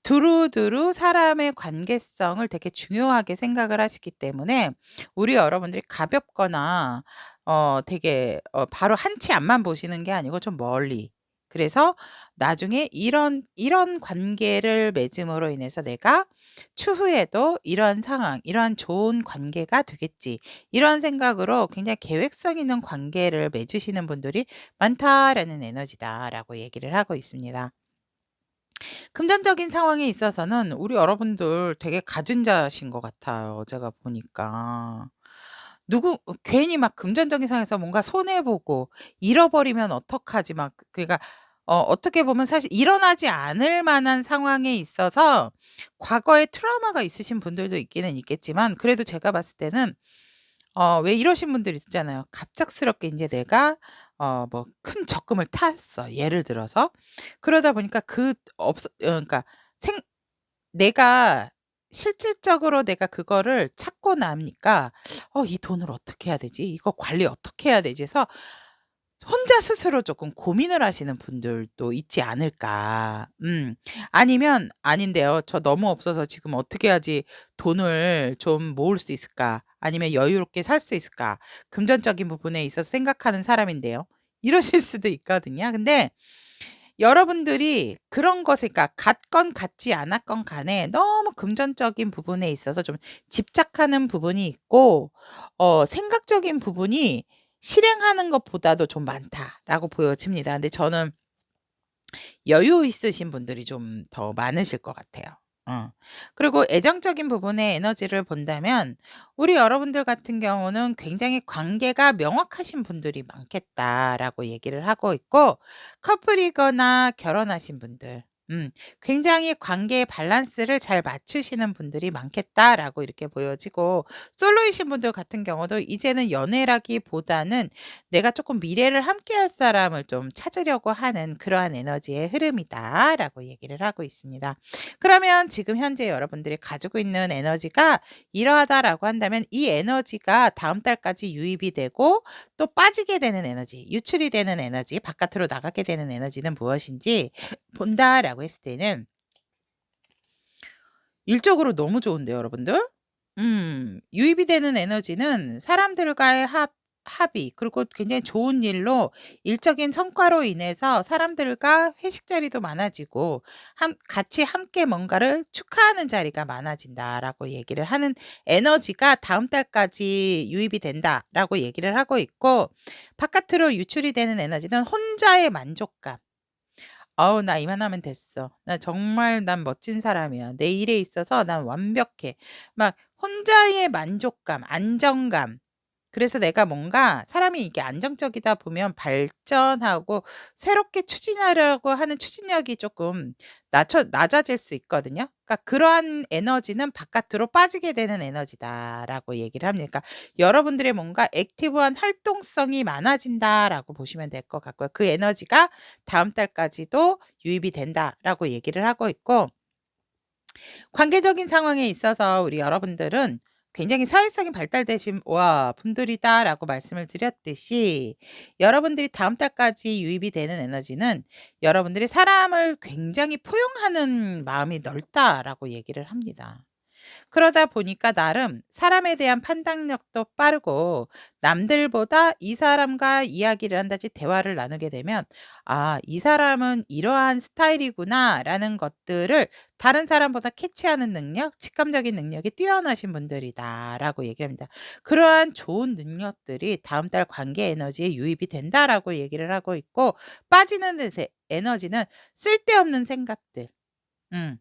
두루두루 사람의 관계성을 되게 중요하게 생각을 하시기 때문에 우리 여러분들이 가볍거나 되게 바로 한 치 앞만 보시는 게 아니고 좀 멀리. 그래서 나중에 이런 관계를 맺음으로 인해서 '내가 추후에도 이런 상황, 이러한 좋은 관계가 되겠지.' 이런 생각으로 굉장히 계획성 있는 관계를 맺으시는 분들이 많다라는 에너지다라고 얘기를 하고 있습니다. 금전적인 상황에 있어서는 우리 여러분들 되게 가진 자신 것 같아요, 제가 보니까. 괜히 막 금전적인 상황에서 뭔가 손해 보고 잃어버리면 어떡하지 막, 그러니까 어떻게 보면 사실 일어나지 않을 만한 상황에 있어서 과거에 트라우마가 있으신 분들도 있기는 있겠지만, 그래도 제가 봤을 때는 왜 이러신 분들 있잖아요. 갑작스럽게 인제 내가 뭐 큰 적금을 탔어, 예를 들어서. 그러다 보니까 그러니까 생 내가 실질적으로 내가 그거를 찾고 나니까 '이 돈을 어떻게 해야 되지? 이거 관리 어떻게 해야 되지?' 해서 혼자 스스로 조금 고민을 하시는 분들도 있지 않을까. 아니면 '아닌데요. 저 너무 없어서 지금 어떻게 해야지 돈을 좀 모을 수 있을까? 아니면 여유롭게 살 수 있을까? 금전적인 부분에 있어서 생각하는 사람인데요.' 이러실 수도 있거든요. 근데 여러분들이 그런 것에, 그러니까 같건 같지 않았건 간에 너무 금전적인 부분에 있어서 좀 집착하는 부분이 있고 생각적인 부분이 실행하는 것보다도 좀 많다라고 보여집니다. 근데 저는 여유 있으신 분들이 좀 더 많으실 것 같아요. 그리고 애정적인 부분의 에너지를 본다면 우리 여러분들 같은 경우는 굉장히 관계가 명확하신 분들이 많겠다라고 얘기를 하고 있고, 커플이거나 결혼하신 분들, 굉장히 관계의 밸런스를 잘 맞추시는 분들이 많겠다라고 이렇게 보여지고, 솔로이신 분들 같은 경우도 이제는 연애라기보다는 내가 조금 미래를 함께할 사람을 좀 찾으려고 하는 그러한 에너지의 흐름이다라고 얘기를 하고 있습니다. 그러면 지금 현재 여러분들이 가지고 있는 에너지가 이러하다라고 한다면 이 에너지가 다음 달까지 유입이 되고 또 빠지게 되는 에너지, 유출이 되는 에너지, 바깥으로 나가게 되는 에너지는 무엇인지 본다라고 했을 때는 일적으로 너무 좋은데요, 여러분들. 유입이 되는 에너지는 사람들과의 합의, 그리고 굉장히 좋은 일로 일적인 성과로 인해서 사람들과 회식 자리도 많아지고 같이 함께 뭔가를 축하하는 자리가 많아진다라고 얘기를 하는 에너지가 다음 달까지 유입이 된다라고 얘기를 하고 있고, 바깥으로 유출이 되는 에너지는 혼자의 만족감. "아우 나 이만하면 됐어. 나 정말 난 멋진 사람이야. 내 일에 있어서 난 완벽해." 막 혼자의 만족감, 안정감. 그래서 내가 뭔가 사람이 이게 안정적이다 보면 발전하고 새롭게 추진하려고 하는 추진력이 조금 낮아질 수 있거든요. 그러니까 그러한 에너지는 바깥으로 빠지게 되는 에너지다라고 얘기를 합니다. 그러니까 여러분들의 뭔가 액티브한 활동성이 많아진다라고 보시면 될 것 같고요. 그 에너지가 다음 달까지도 유입이 된다라고 얘기를 하고 있고, 관계적인 상황에 있어서 우리 여러분들은 굉장히 사회성이 발달되신 분들이다라고 말씀을 드렸듯이 여러분들이 다음 달까지 유입이 되는 에너지는 여러분들이 사람을 굉장히 포용하는 마음이 넓다라고 얘기를 합니다. 그러다 보니까 나름 사람에 대한 판단력도 빠르고 남들보다 이 사람과 이야기를 한다든지 대화를 나누게 되면 '아 이 사람은 이러한 스타일이구나.'라는 것들을 다른 사람보다 캐치하는 능력, 직감적인 능력이 뛰어나신 분들이다라고 얘기합니다. 그러한 좋은 능력들이 다음 달 관계 에너지에 유입이 된다라고 얘기를 하고 있고 빠지는 에너지는 쓸데없는 생각들. 음.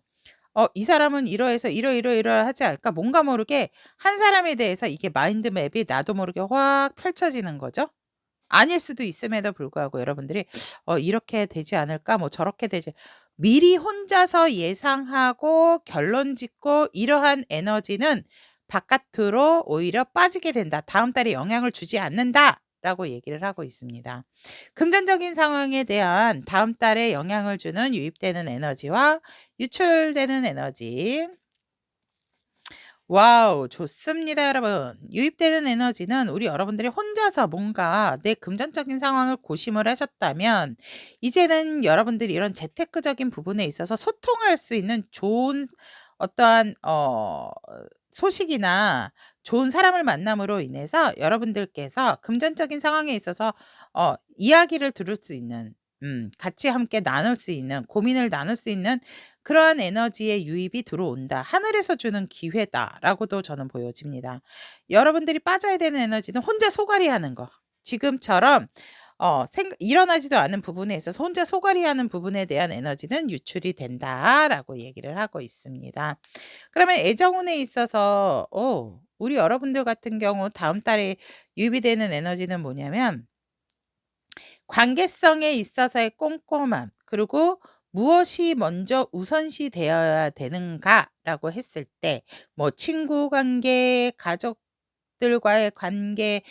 이 사람은 이러해서 이러이러이러하지 않을까 뭔가 모르게 한 사람에 대해서 이게 마인드 맵이 나도 모르게 확 펼쳐지는 거죠. 아닐 수도 있음에도 불구하고 여러분들이 '이렇게 되지 않을까? 뭐 저렇게 되지' 미리 혼자서 예상하고 결론 짓고 이러한 에너지는 바깥으로 오히려 빠지게 된다. 다음 달에 영향을 주지 않는다라고 얘기를 하고 있습니다. 금전적인 상황에 대한 다음 달에 영향을 주는 유입되는 에너지와 유출되는 에너지. 와우 좋습니다 여러분. 유입되는 에너지는 우리 여러분들이 혼자서 뭔가 내 금전적인 상황을 고심을 하셨다면 이제는 여러분들이 이런 재테크적인 부분에 있어서 소통할 수 있는 좋은 어떠한 소식이나 좋은 사람을 만남으로 인해서 여러분들께서 금전적인 상황에 있어서 이야기를 들을 수 있는 같이 함께 나눌 수 있는 고민을 나눌 수 있는 그러한 에너지의 유입이 들어온다. '하늘에서 주는 기회다.'라고도 저는 보여집니다. 여러분들이 빠져야 되는 에너지는 혼자 소갈이하는 거. 지금처럼 일어나지도 않은 부분에 있어서 혼자 소갈이하는 부분에 대한 에너지는 유출이 된다라고 얘기를 하고 있습니다. 그러면 애정운에 있어서 우리 여러분들 같은 경우 다음 달에 유입이 되는 에너지는 뭐냐면 관계성에 있어서의 꼼꼼함 그리고 무엇이 먼저 우선시 되어야 되는가라고 했을 때 뭐 친구 관계, 가족들과의 관계,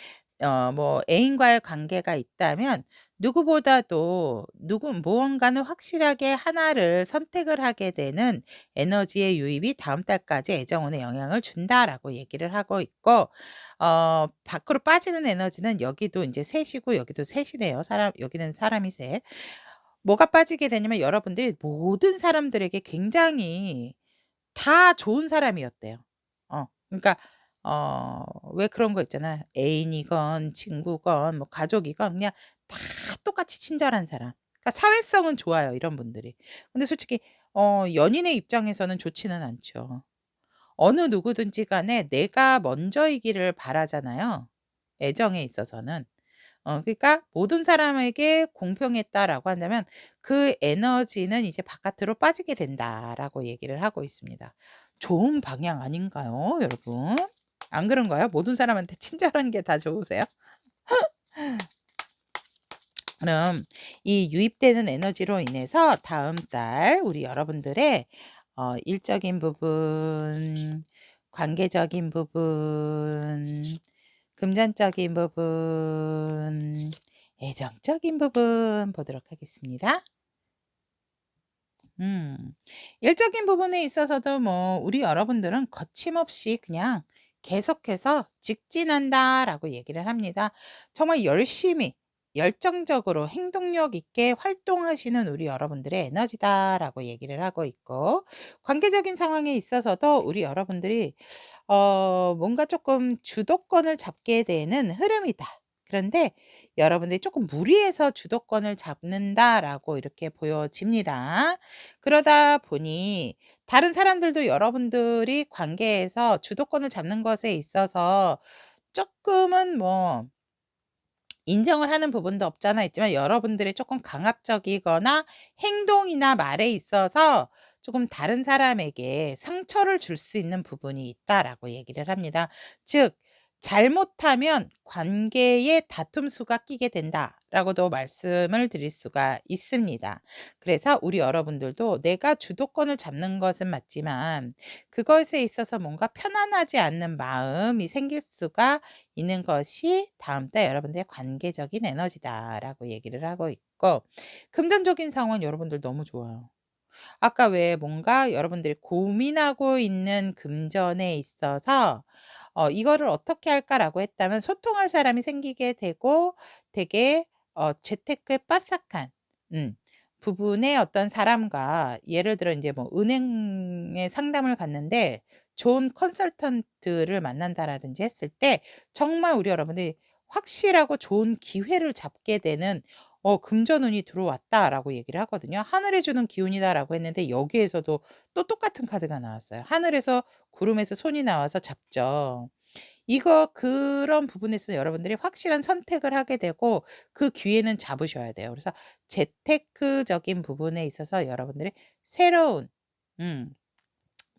뭐 애인과의 관계가 있다면 누구보다도 무언가는 확실하게 하나를 선택을 하게 되는 에너지의 유입이 다음 달까지 애정운에 영향을 준다라고 얘기를 하고 있고 밖으로 빠지는 에너지는 여기도 인제 셋이고 여기도 셋이네요. 여기는 사람이 셋. 뭐가 빠지게 되냐면 여러분들이 모든 사람들에게 굉장히 다 좋은 사람이었대요. 그러니까 왜 그런 거 있잖아요. 애인이건 친구건 뭐 가족이건 그냥 다 똑같이 친절한 사람. 그러니까 사회성은 좋아요, 이런 분들이. 근데 솔직히 연인의 입장에서는 좋지는 않죠. 어느 누구든지 간에 내가 먼저이기를 바라잖아요, 애정에 있어서는. 그러니까 모든 사람에게 공평했다라고 한다면 그 에너지는 이제 바깥으로 빠지게 된다라고 얘기를 하고 있습니다. 좋은 방향 아닌가요, 여러분? 안 그런가요? 모든 사람한테 친절한 게 다 좋으세요? 그럼 이 유입되는 에너지로 인해서 다음 달 우리 여러분들의 일적인 부분, 관계적인 부분, 금전적인 부분, 애정적인 부분 보도록 하겠습니다. 음. 일적인 부분에 있어서도 뭐 우리 여러분들은 거침없이 그냥 계속해서 직진한다라고 얘기를 합니다. 정말 열심히 열정적으로 행동력 있게 활동하시는 우리 여러분들의 에너지다라고 얘기를 하고 있고 관계적인 상황에 있어서도 우리 여러분들이 뭔가 조금 주도권을 잡게 되는 흐름이다. 그런데 여러분들이 조금 무리해서 주도권을 잡는다라고 이렇게 보여집니다. 그러다 보니 다른 사람들도 여러분들이 관계에서 주도권을 잡는 것에 있어서 조금은 뭐 인정을 하는 부분도 없잖아 있지만 여러분들이 조금 강압적이거나 행동이나 말에 있어서 조금 다른 사람에게 상처를 줄 수 있는 부분이 있다라고 얘기를 합니다. 즉 잘못하면 관계에 다툼수가 끼게 된다라고도 말씀을 드릴 수가 있습니다. 그래서 우리 여러분들도 내가 주도권을 잡는 것은 맞지만 그것에 있어서 뭔가 편안하지 않는 마음이 생길 수가 있는 것이 다음 달 여러분들의 관계적인 에너지다라고 얘기를 하고 있고 금전적인 상황 여러분들 너무 좋아요. 아까 왜 뭔가 여러분들이 고민하고 있는 금전에 있어서 이거를 어떻게 할까라고 했다면 소통할 사람이 생기게 되고 되게 재테크에 빠삭한 음 부분의 어떤 사람과 예를 들어 인제 뭐 은행에 상담을 갔는데 좋은 컨설턴트를 만난다라든지 했을 때 정말 우리 여러분들이 확실하고 좋은 기회를 잡게 되는 "금전운이 들어왔다."라고 얘기를 하거든요. "하늘이 주는 기운이다."라고 했는데 여기에서도 또 똑같은 카드가 나왔어요. 하늘에서 구름에서 손이 나와서 잡죠. 이거 그런 부분에서 여러분들이 확실한 선택을 하게 되고 그 기회는 잡으셔야 돼요. 그래서 재테크적인 부분에 있어서 여러분들이 새로운 음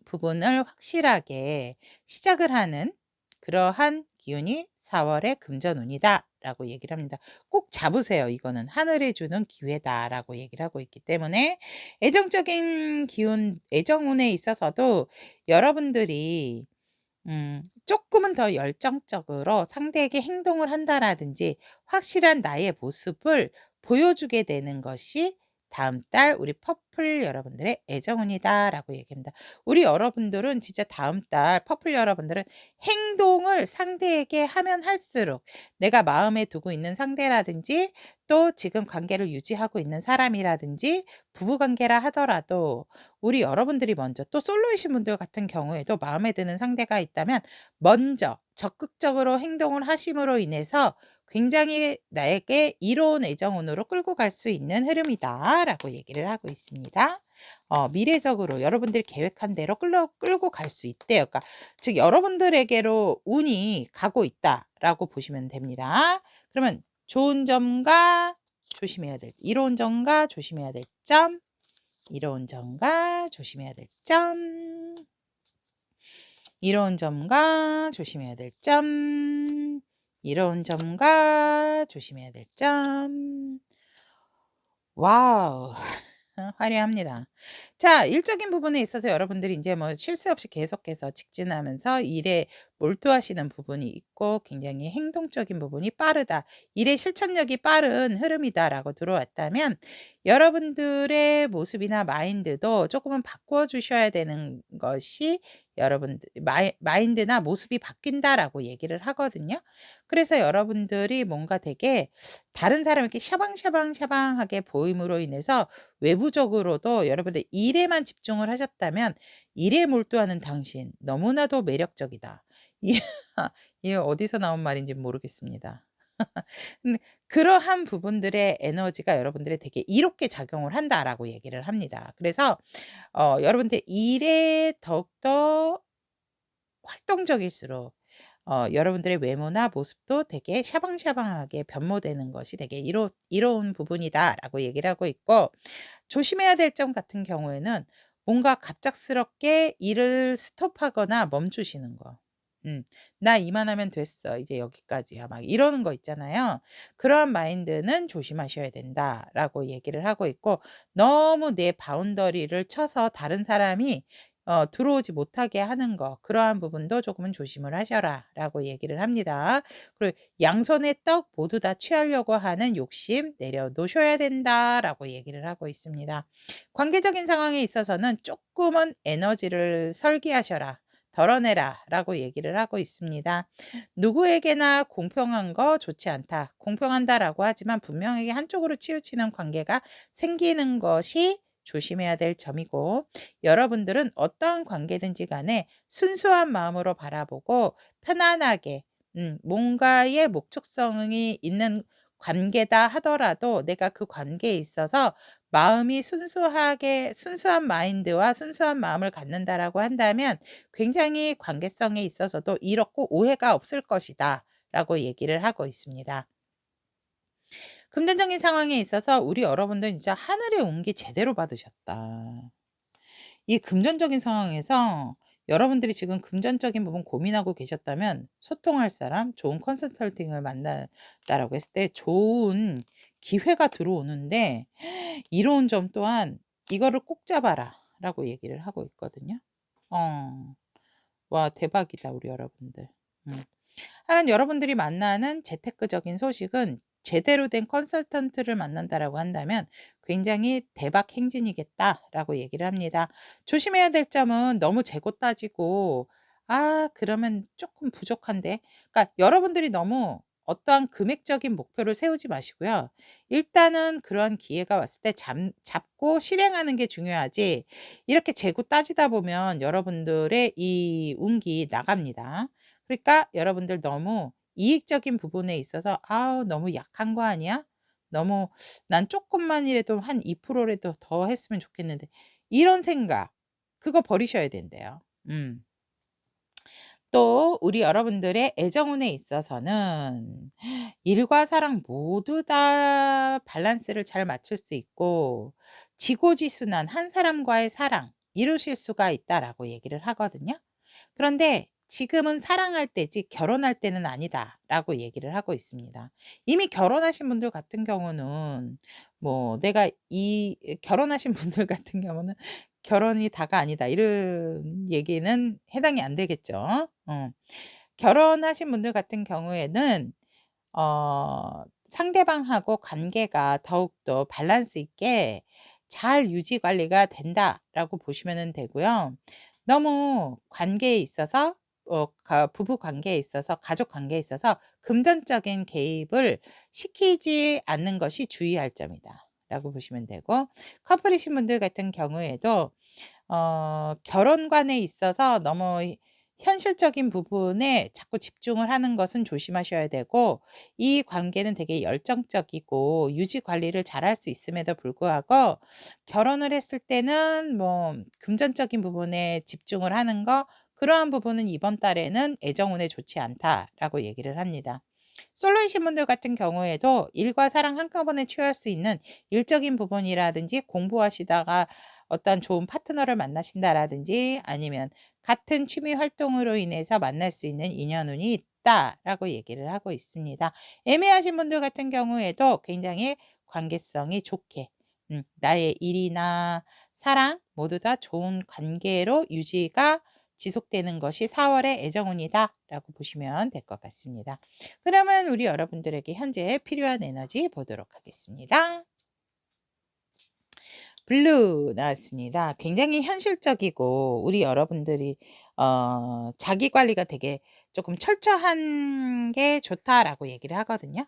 부분을 확실하게 시작을 하는 그러한 기운이 4 월의 금전운이다라고 얘기를 합니다. 꼭 잡으세요. 이거는 '하늘이 주는 기회다.'라고 얘기를 하고 있기 때문에 애정적인 기운 애정운에 있어서도 여러분들이 쪼끔은 더 열정적으로 상대에게 행동을 한다라든지 확실한 나의 모습을 보여주게 되는 것이 다음 달 우리 퍼플 여러분들의 애정운이다라고 얘기합니다. 우리 여러분들은 진짜 다음 달 퍼플 여러분들은 행동을 상대에게 하면 할수록 내가 마음에 두고 있는 상대라든지 또 지금 관계를 유지하고 있는 사람이라든지 부부 관계라 하더라도 우리 여러분들이 먼저 또 솔로이신 분들 같은 경우에도 마음에 드는 상대가 있다면 먼저 적극적으로 행동을 하심으로 인해서 굉장히 나에게 이로운 애정운으로 끌고 갈 수 있는 흐름이다라고 얘기를 하고 있습니다. 미래적으로 여러분들이 계획한 대로 끌고 갈 수 있대요. 그러니까 즉 여러분들에게로 운이 가고 있다라고 보시면 됩니다. 그러면 좋은 점과 조심해야 될 이로운 점과 조심해야 될 점, 이로운 점과 조심해야 될 점, 이로운 점과 조심해야 될 점, 이로운 점과 조심해야 될 점. 와우. 화려합니다. 자, 일적인 부분에 있어서 여러분들이 인제 뭐 쉴 새 없이 계속해서 직진하면서 일에 몰두하시는 부분이 있고 굉장히 행동적인 부분이 빠르다. '일의 실천력이 빠른 흐름이다.'라고 들어왔다면 여러분들의 모습이나 마인드도 쪼끔은 바꿔 주셔야 되는 것이 여러분들 마인드나 모습이 바뀐다라고 얘기를 하거든요. 그래서 여러분들이 뭔가 되게 다른 사람에게 샤방샤방샤방하게 보임으로 인해서 외부적으로도 여러분들 일에만 집중을 하셨다면 '일에 몰두하는 당신 너무나도 매력적이다.' 이 이게 어디서 나온 말인지는 모르겠습니다. 근데 그러한 부분들의 에너지가 여러분들이 되게 '이롭게 작용을 한다.'라고 얘기를 합니다. 그래서 여러분들 일에 더욱더 활동적일수록 여러분들의 외모나 모습도 되게 샤방샤방하게 변모되는 것이 되게 이로운 부분이다라고 얘기를 하고 있고 조심해야 될 점 같은 경우에는 뭔가 갑작스럽게 일을 스톱하거나 멈추시는 거. '나 이만하면 됐어. 이제 여기까지야.' 막 이러는 거 있잖아요. 그러한 마인드는 조심하셔야 된다라고 얘기를 하고 있고 너무 내 바운더리를 쳐서 다른 사람이 들어오지 못하게 하는 거 그러한 부분도 조금은 조심을 하셔라라고 얘기를 합니다. 그리고 "양손의 떡 모두 다 취하려고 하는 욕심 내려놓으셔야 된다."라고 얘기를 하고 있습니다. 관계적인 상황에 있어서는 "쪼끔은 에너지를 설기하셔라. 덜어내라."라고 얘기를 하고 있습니다. "누구에게나 공평한 거 좋지 않다. 공평한다."라고 하지만 분명하게 한쪽으로 치우치는 관계가 생기는 것이 조심해야 될 점이고 여러분들은 어떠한 관계든지 간에 순수한 마음으로 바라보고 편안하게 뭔가의 목적성이 있는 관계다 하더라도 내가 그 관계에 있어서 마음이 순수하게 순수한 마인드와 순수한 마음을 갖는다라고 한다면 굉장히 관계성에 있어서도 이롭고 오해가 없을 것이다라고 얘기를 하고 있습니다. 금전적인 상황에 있어서 우리 여러분들 진짜 '하늘의 온기 제대로 받으셨다.' 이 금전적인 상황에서 여러분들이 지금 금전적인 부분 고민하고 계셨다면 소통할 사람, 좋은 컨설팅을 만났다라고 했을 때 좋은 기회가 들어오는데 이로운 점 또한 "이거를 꼭 잡아라."라고 얘기를 하고 있거든요. 어. 와 대박이다 우리 여러분들. 음. 하여간 여러분들이 만나는 재테크적인 소식은 제대로 된 컨설턴트를 만난다라고 한다면 굉장히 대박 행진이겠다라고 얘기를 합니다. 조심해야 될 점은 너무 재고 따지고 '아 그러면 조금 부족한데.' 그러니까 여러분들이 너무 어떠한 금액적인 목표를 세우지 마시고요. 일단은 그러한 기회가 왔을 때 잡고 실행하는 게 중요하지 이렇게 재고 따지다 보면 여러분들의 이 운기 나갑니다. 그러니까 여러분들 너무 이익적인 부분에 있어서 '아우 너무 약한 거 아니야? 너무 난 쪼끔만이라도 한 2% 라도 더 했으면 좋겠는데.' 이런 생각 그거 버리셔야 된대요. 또 우리 여러분들의 애정운에 있어서는 일과 사랑 모두 다 밸런스를 잘 맞출 수 있고 지고지순한 한 사람과의 사랑 이루실 수가 있다라고 얘기를 하거든요. 그런데 지금은 사랑할 때지 결혼할 때는 아니다라고 얘기를 하고 있습니다. 이미 결혼하신 분들 같은 경우는 뭐 내가 이 결혼하신 분들 같은 경우는 결혼이 다가 아니다 이런 얘기는 해당이 안 되겠죠. 결혼하신 분들 같은 경우에는 상대방하고 관계가 더욱더 밸런스 있게 잘 유지 관리가 된다라고 보시면 되고요. 너무 관계에 있어서 부부 관계에 있어서 가족 관계에 있어서 금전적인 개입을 시키지 않는 것이 주의할 점이다라고 보시면 되고 커플이신 분들 같은 경우에도 결혼관에 있어서 너무 현실적인 부분에 자꾸 집중을 하는 것은 조심하셔야 되고 이 관계는 되게 열정적이고 유지 관리를 잘할 수 있음에도 불구하고 결혼을 했을 때는 뭐 금전적인 부분에 집중을 하는 거 그러한 부분은 이번 달에는 애정운에 좋지 않다라고 얘기를 합니다. 솔로이신 분들 같은 경우에도 일과 사랑 한꺼번에 취할 수 있는 일적인 부분이라든지 공부하시다가 어떤 좋은 파트너를 만나신다라든지 아니면 같은 취미 활동으로 인해서 만날 수 있는 인연운이 있다라고 얘기를 하고 있습니다. 애매하신 분들 같은 경우에도 굉장히 관계성이 좋게 나의 일이나 사랑 모두 다 좋은 관계로 유지가 지속되는 것이 4월의 애정운이다라고 보시면 될 것 같습니다. 그러면 우리 여러분들에게 현재 필요한 에너지 보도록 하겠습니다. 블루 나왔습니다. 굉장히 현실적이고 우리 여러분들이 자기 관리가 되게 조금 철저한 게 좋다라고 얘기를 하거든요.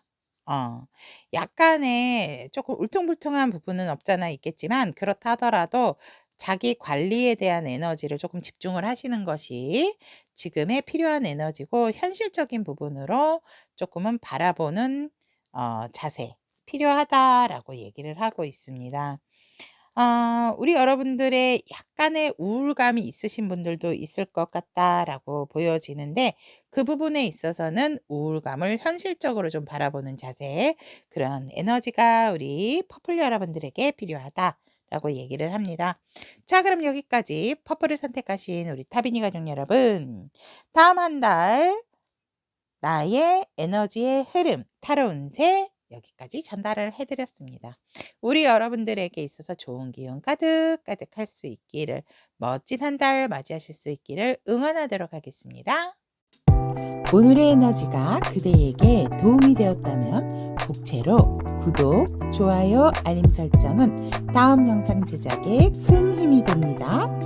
약간의 조금 울퉁불퉁한 부분은 없잖아 있겠지만 그렇다 하더라도 자기 관리에 대한 에너지를 조금 집중을 하시는 것이 지금의 필요한 에너지고 현실적인 부분으로 조금은 바라보는 자세 필요하다라고 얘기를 하고 있습니다. 우리 여러분들의 약간의 우울감이 있으신 분들도 있을 것 같다라고 보여지는데 그 부분에 있어서는 우울감을 현실적으로 좀 바라보는 자세 그런 에너지가 우리 퍼플 여러분들에게 필요하다라고 얘기를 합니다. 자 그럼 여기까지 퍼플을 선택하신 우리 타비니 가족 여러분 다음 한 달 나의 에너지의 흐름 타로 운세 여기까지 전달을 해드렸습니다. 우리 여러분들에게 있어서 좋은 기운 가득가득 할 수 있기를 멋진 한 달 맞이하실 수 있기를 응원하도록 하겠습니다. 오늘의 에너지가 그대에게 도움이 되었다면 복채로 구독, 좋아요, 알림 설정은 다음 영상 제작에 큰 힘이 됩니다.